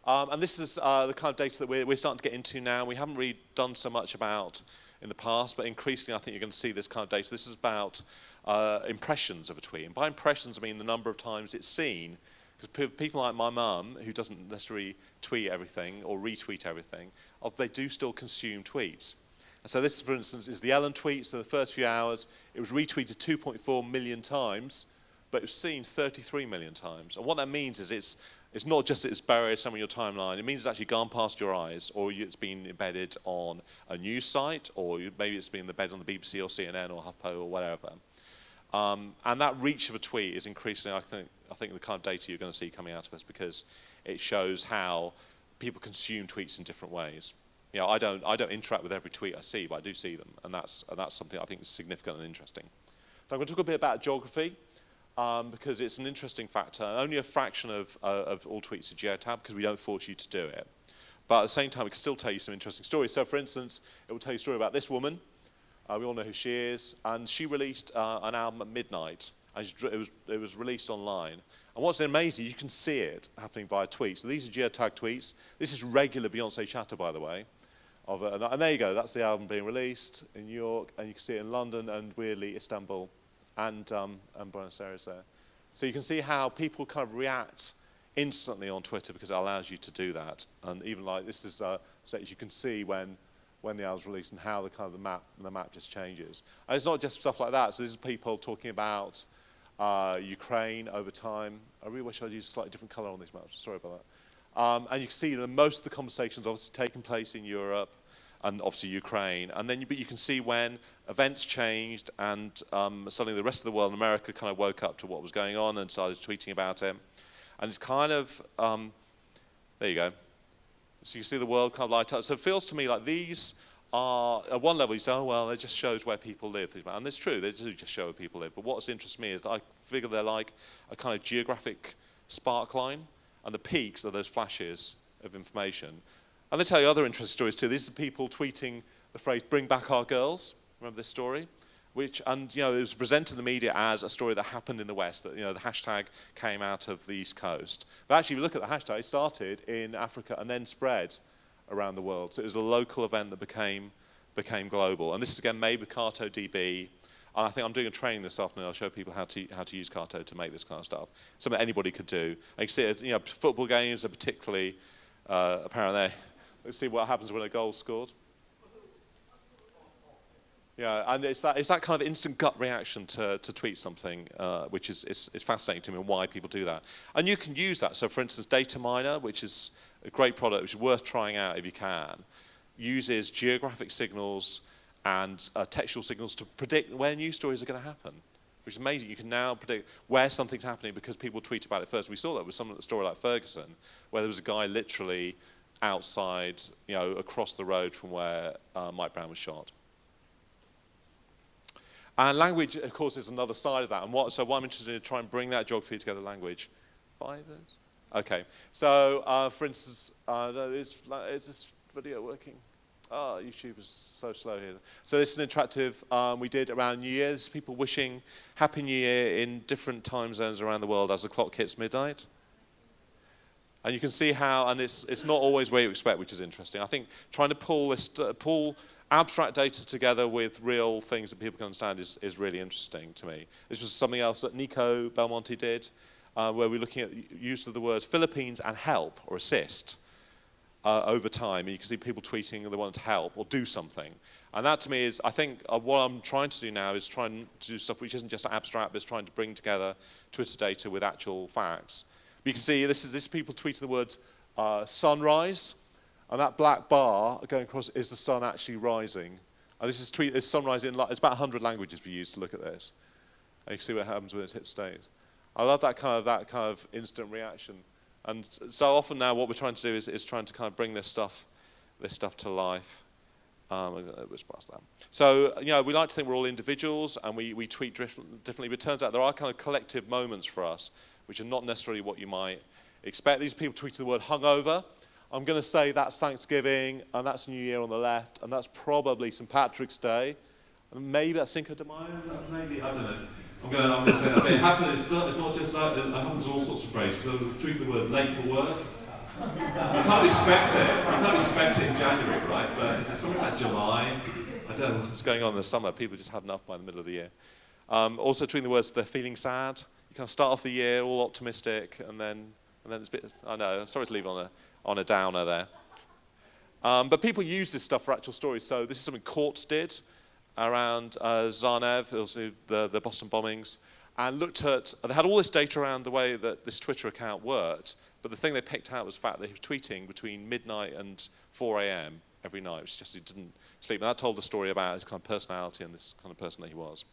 And this is the kind of data that we're starting to get into now. We haven't really done so much about in the past, but increasingly I think you're going to see this kind of data. This is about impressions of a tweet. And by impressions, I mean the number of times it's seen. Because people like my mum, who doesn't necessarily tweet everything or retweet everything, they do still consume tweets. And so this, for instance, is the Ellen tweet. So the first few hours, it was retweeted 2.4 million times, but it was seen 33 million times. And what that means is it's not just that it's buried somewhere in your timeline. It means it's actually gone past your eyes, or it's been embedded on a news site, or maybe it's been embedded on the BBC or CNN or HuffPo or whatever. And that reach of a tweet is increasing, I think the kind of data you're going to see coming out of us, because it shows how people consume tweets in different ways. I don't interact with every tweet I see, but I do see them, and that's something I think is significant and interesting. So I'm going to talk a bit about geography, because it's an interesting factor. Only a fraction of all tweets are geotagged, because we don't force you to do it. But at the same time, it can still tell you some interesting stories. So for instance, it will tell you a story about this woman. We all know who she is, and she released an album at midnight, and it was released online. And what's amazing, you can see it happening via tweets. So these are geotagged tweets. This is regular Beyonce chatter, by the way. And there you go, that's the album being released in New York, and you can see it in London, and weirdly, Istanbul, and Buenos Aires there. So you can see how people kind of react instantly on Twitter, because it allows you to do that. And even like this is, so you can see when the album's released and how the map just changes. And it's not just stuff like that. So this is people talking about Ukraine over time. I really wish I'd used a slightly different color on these maps. Sorry about that. And you can see that most of the conversations obviously taking place in Europe and obviously Ukraine. And then but you can see when events changed, and suddenly the rest of the world in America kind of woke up to what was going on and started tweeting about it. And it's kind of, there you go. So you see the world kind of light up. So it feels to me like these are, at one level you say, oh, well, it just shows where people live. And it's true, they do just show where people live. But what interests me is that I figure they're like a kind of geographic spark line, and the peaks are those flashes of information. And they tell you other interesting stories too. These are people tweeting the phrase, bring back our girls. Remember this story? And it was presented in the media as a story that happened in the West, that the hashtag came out of the East Coast. But actually, if you look at the hashtag, it started in Africa and then spread around the world. So it was a local event that became global. And this is again made with CartoDB. And I think I'm doing a training this afternoon. I'll show people how to use Carto to make this kind of stuff. Something anybody could do. And you see it, football games are particularly apparent there. Let's see what happens when a goal's scored. Yeah, and it's that kind of instant gut reaction to tweet something, which is fascinating to me, and why people do that. And you can use that. So, for instance, Data Miner, which is a great product, which is worth trying out if you can, uses geographic signals and textual signals to predict where news stories are going to happen, which is amazing. You can now predict where something's happening because people tweet about it first. We saw that with some story like Ferguson, where there was a guy literally outside, across the road from where Mike Brown was shot. And language, of course, is another side of that. And so what I'm interested in is trying to bring that geography together, language. 5 minutes? Okay. So, for instance, is this video working? Oh, YouTube is so slow here. So this is an interactive we did around New Year's. People wishing Happy New Year in different time zones around the world as the clock hits midnight. And you can see how, and it's not always where you expect, which is interesting. I think trying to pull abstract data together with real things that people can understand is really interesting to me. This was something else that Nico Belmonte did, where we're looking at the use of the words Philippines and help or assist over time. And you can see people tweeting they want to help or do something. And that to me is, I think, what I'm trying to do now is trying to do stuff which isn't just abstract, but is trying to bring together Twitter data with actual facts. But you can see this is people tweeting the words sunrise. And that black bar going across is the sun actually rising. And this is sunrise in, it's about 100 languages we use to look at this. And you can see what happens when it hits state. I love that kind of instant reaction. And so often now what we're trying to do is trying to kind of bring this stuff to life. It was past that. So, we like to think we're all individuals and we tweet differently, but it turns out there are kind of collective moments for us, which are not necessarily what you might expect. These people tweeted the word hungover. I'm going to say that's Thanksgiving, and that's New Year on the left, and that's probably St. Patrick's Day. And maybe that's Cinco de Mayo, Maybe, I don't know. I'm going to say that. But it happens, it's not just that, it happens in all sorts of phrases. So tweeting the word late for work. You can't expect it. You can't expect it in January, right? But it's something like July. I don't know what's going on in the summer. People just had enough by the middle of the year. Also, between the words, they're feeling sad. You kind of start off the year all optimistic, and then it's a bit. I know. Sorry to leave on a downer there. But people use this stuff for actual stories. So this is something courts did around Zarnev, also the Boston bombings, and looked at. They had all this data around the way that this Twitter account worked. But the thing they picked out was the fact that he was tweeting between midnight and 4 a.m. every night, which just he didn't sleep. And that told the story about his kind of personality and this kind of person that he was.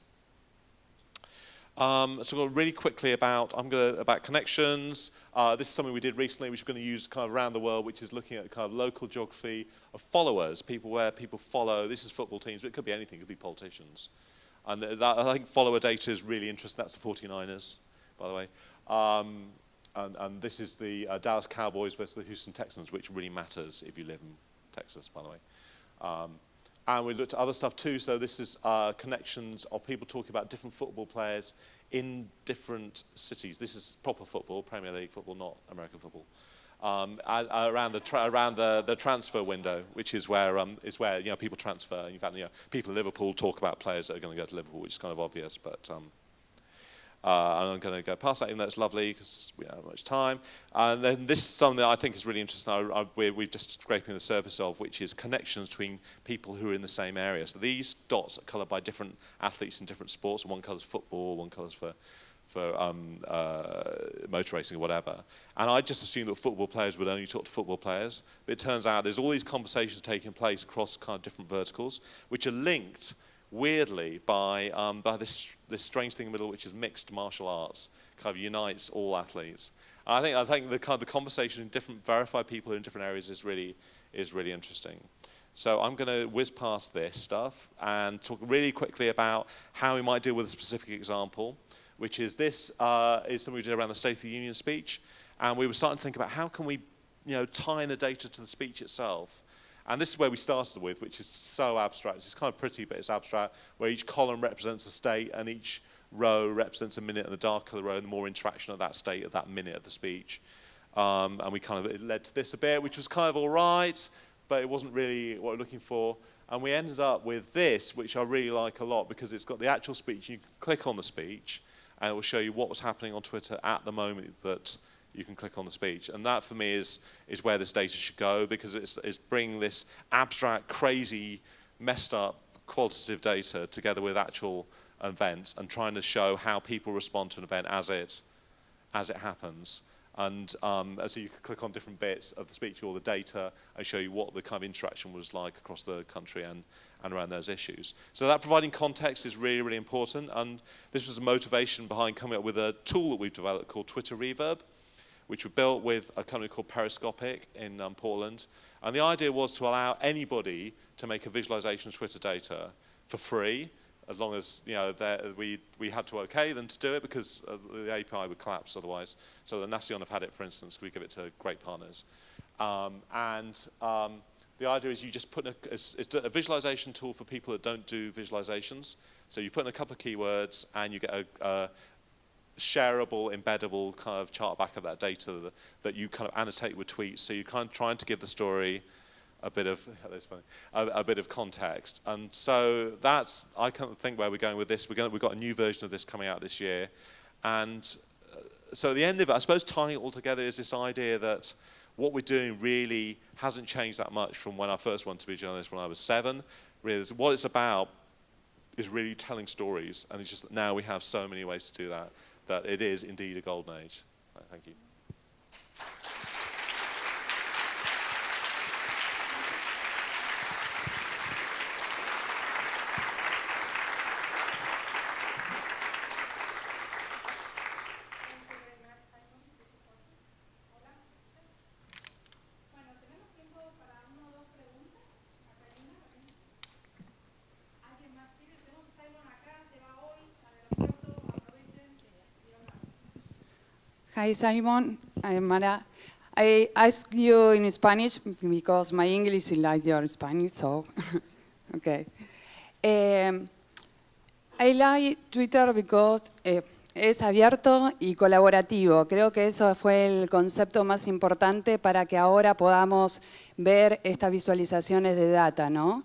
So really quickly about connections. This is something we did recently, which we're going to use kind of around the world, which is looking at kind of local geography of followers, where people follow. This is football teams, but it could be anything. It could be politicians. And I think follower data is really interesting. That's the 49ers, by the way. And this is the Dallas Cowboys versus the Houston Texans, which really matters if you live in Texas, by the way. And we looked at other stuff too. So this is connections of people talking about different football players in different cities. This is proper football, Premier League football, not American football. Around the transfer window, which is where people transfer. In fact, people in Liverpool talk about players that are going to go to Liverpool, which is kind of obvious, but. And I'm going to go past that, even though it's lovely, because we don't have much time. And then this is something that I think is really interesting, we're just scraping the surface of, which is connections between people who are in the same area. So these dots are coloured by different athletes in different sports, and one colours football, one colours for motor racing or whatever. And I just assumed that football players would only talk to football players, but it turns out there's all these conversations taking place across kind of different verticals, which are linked weirdly by this strange thing in the middle, which is mixed martial arts, kind of unites all athletes. And I think the kind of the conversation in different verified people in different areas is really interesting. So I'm going to whiz past this stuff and talk really quickly about how we might deal with a specific example, which is this is something we did around the State of the Union speech, and we were starting to think about how can we tie in the data to the speech itself. And this is where we started with, which is so abstract. It's kind of pretty, but it's abstract, where each column represents a state and each row represents a minute, and the darker the row, the more interaction of that state at that minute of the speech. And it led to this a bit, which was kind of all right, but it wasn't really what we're looking for. And we ended up with this, which I really like a lot, because it's got the actual speech. You can click on the speech, and it will show you what was happening on Twitter at the moment that you can click on the speech. And that, for me, is where this data should go, because it's bringing this abstract, crazy, messed up qualitative data together with actual events and trying to show how people respond to an event as it happens. And so you can click on different bits of the speech, all the data, and show you what the kind of interaction was like across the country and around those issues. So that providing context is really, really important. And this was the motivation behind coming up with a tool that we've developed called Twitter Reverb, which we built with a company called Periscopic in Portland. And the idea was to allow anybody to make a visualization of Twitter data for free, as long as we had to okay them to do it, because the API would collapse otherwise. So the Nastion have had it, for instance. We give it to great partners. The idea is you just put it's a visualization tool for people that don't do visualizations. So you put in a couple of keywords, and you get a shareable, embeddable kind of chart back of that data that you kind of annotate with tweets. So you're kind of trying to give the story a bit of context. And so that's, I kind of think, where we're going with this. We've got a new version of this coming out this year. And so at the end of it, I suppose tying it all together is this idea that what we're doing really hasn't changed that much from when I first wanted to be a journalist when I was 7. Really, what it's about is really telling stories. And it's just that now we have so many ways to do that, that it is indeed a golden age. Thank you. Hi, Simon. I'm Mara. I ask you in Spanish because my English is like your Spanish, so okay. I like Twitter because es abierto y colaborativo. Creo que eso fue el concepto más importante para que ahora podamos ver estas visualizaciones de data, ¿no?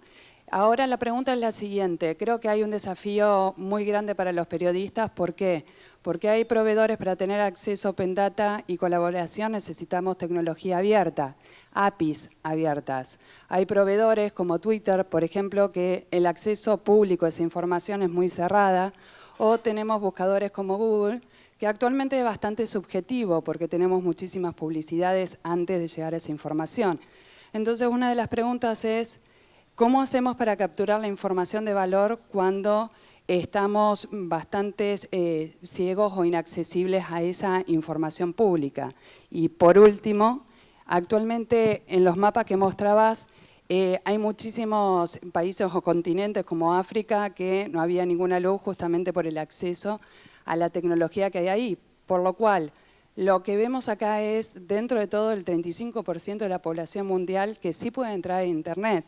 Ahora la pregunta es la siguiente. Creo que hay un desafío muy grande para los periodistas. ¿Por qué? Porque hay proveedores para tener acceso a Open Data y colaboración necesitamos tecnología abierta, APIs abiertas. Hay proveedores como Twitter, por ejemplo, que el acceso público a esa información es muy cerrada, o tenemos buscadores como Google, que actualmente es bastante subjetivo porque tenemos muchísimas publicidades antes de llegar a esa información. Entonces, una de las preguntas es, ¿cómo hacemos para capturar la información de valor cuando estamos bastante ciegos o inaccesibles a esa información pública? Y por último, actualmente en los mapas que mostrabas, hay muchísimos países o continentes como África que no había ninguna luz justamente por el acceso a la tecnología que hay ahí. Por lo cual, lo que vemos acá es, dentro de todo, el 35% de la población mundial que sí puede entrar a Internet.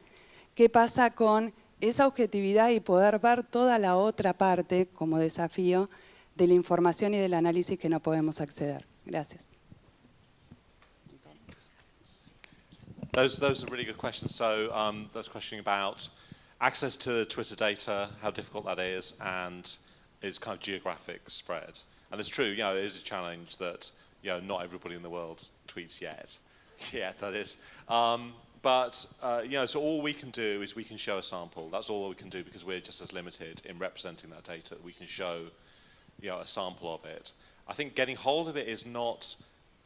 ¿Qué pasa con esa objetividad y poder ver toda la otra parte como desafío de la información y del análisis que no podemos acceder? Gracias. Those are really good questions. So those questioning about access to Twitter data, how difficult that is, and its kind of geographic spread. And it's true, you know, it is a challenge that, you know, not everybody in the world tweets yet. Yeah, that is. But you know, so all we can do is we can show a sample. That's all we can do because we're just as limited in representing that data. We can show, you know, a sample of it. I think getting hold of it is not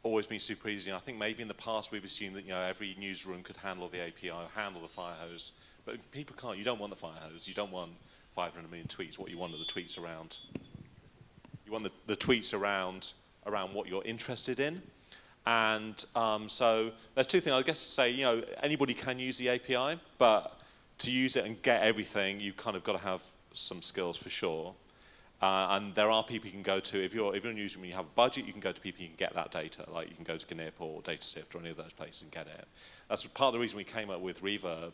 always been super easy. I think maybe in the past we've assumed that, you know, every newsroom could handle the API or handle the fire hose, but people can't. You don't want the fire hose. You don't want 500 million tweets. What you want are the tweets around. You want the tweets around what you're interested in. And so there's two things. I guess to say, you know, anybody can use the API, but to use it and get everything, you've kind of got to have some skills for sure. And there are people you can go to. If you're in a newsroom and you have a budget, you can go to people you can get that data. Like you can go to GNIP or DataSift or any of those places and get it. That's part of the reason we came up with Reverb,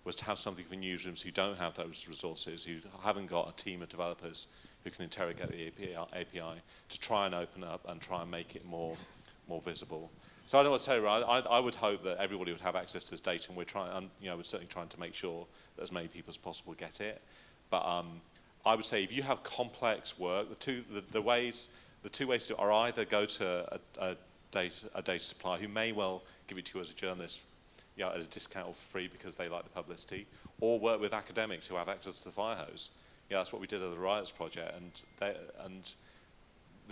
was to have something for newsrooms who don't have those resources, who haven't got a team of developers who can interrogate the API to try and open up and try and make it more visible. So I don't want to tell you, I would hope that everybody would have access to this data, and we're trying, you know, we're certainly trying to make sure that as many people as possible get it. But I would say if you have complex work, the two ways are either go to a data supplier who may well give it to you as a journalist, you know, at a discount or free because they like the publicity, or work with academics who have access to the fire hose. Yeah, that's what we did at the Riots Project, and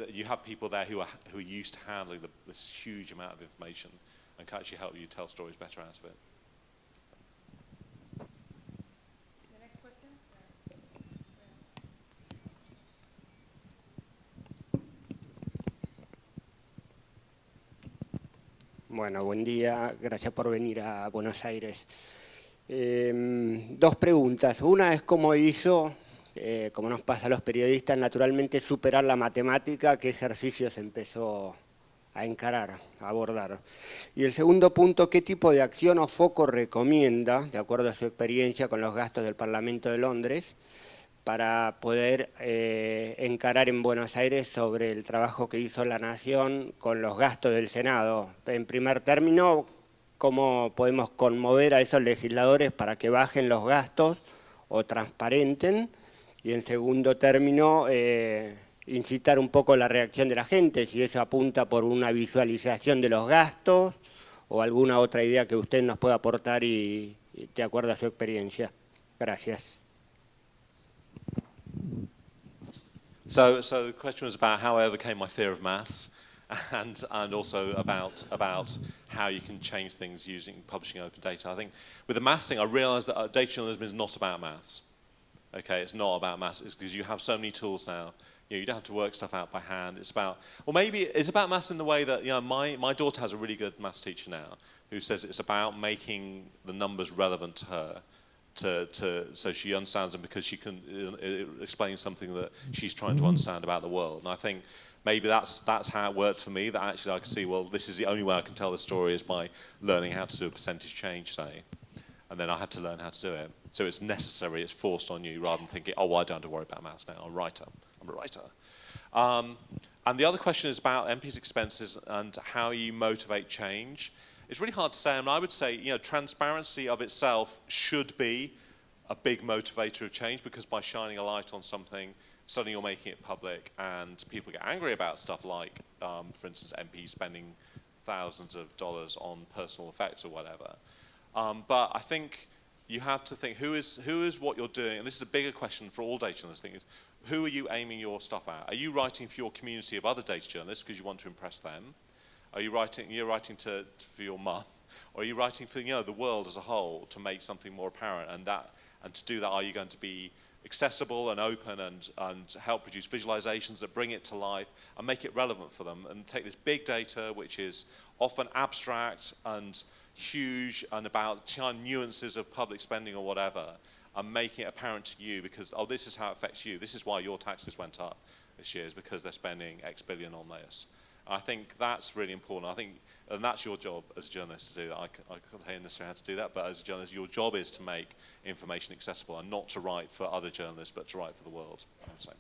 you have people there who are used to handling this huge amount of information and can actually help you tell stories better out of it. The next question. Bueno, buen día. Gracias por venir a Buenos Aires. Dos preguntas. Una es cómo hizo, como nos pasa a los periodistas, naturalmente superar la matemática, qué ejercicios empezó a encarar, a abordar. Y el segundo punto, ¿qué tipo de acción o foco recomienda, de acuerdo a su experiencia con los gastos del Parlamento de Londres, para poder encarar en Buenos Aires sobre el trabajo que hizo la Nación con los gastos del Senado? En primer término, ¿cómo podemos conmover a esos legisladores para que bajen los gastos o transparenten? Y en segundo término, incitar un poco la reacción de la gente, si eso apunta por una visualización de los gastos o alguna otra idea que usted nos pueda aportar y de acuerdo a su experiencia. Gracias. So the question was about how I overcame my fear of maths, and also about how you can change things using publishing open data. I think with the maths thing, I realised that data journalism is not about maths. Okay, it's not about maths. It's because you have so many tools now. You know, you don't have to work stuff out by hand. It's about, or maybe it's about maths in the way that, you know, my daughter has a really good maths teacher now who says it's about making the numbers relevant to her. So she understands them because she can explain something that she's trying to understand about the world. And I think maybe that's how it worked for me, that actually I could see, well, this is the only way I can tell the story is by learning how to do a percentage change, say. And then I had to learn how to do it. So it's necessary, it's forced on you, rather than thinking, oh, well, I don't have to worry about maths now, I'm a writer. And the other question is about MP's expenses and how you motivate change. It's really hard to say, and I would say, transparency of itself should be a big motivator of change, because by shining a light on something, suddenly you're making it public, and people get angry about stuff like, for instance, MPs spending thousands of dollars on personal effects or whatever. But I think you have to think, who is what you're doing, and this is a bigger question for all data journalists, who are you aiming your stuff at? Are you writing for your community of other data journalists because you want to impress them? Are you writing for your mum? Or are you writing for the world as a whole to make something more apparent? And to do that, are you going to be accessible and open and help produce visualizations that bring it to life and make it relevant for them, and take this big data, which is often abstract and huge and about tiny nuances of public spending or whatever, and making it apparent to you because, oh, this is how it affects you. This is why your taxes went up this year, is because they're spending X billion on this. I think that's really important. And that's your job as a journalist to do that. I can't tell you necessarily how to do that, but as a journalist, your job is to make information accessible and not to write for other journalists, but to write for the world, I would say.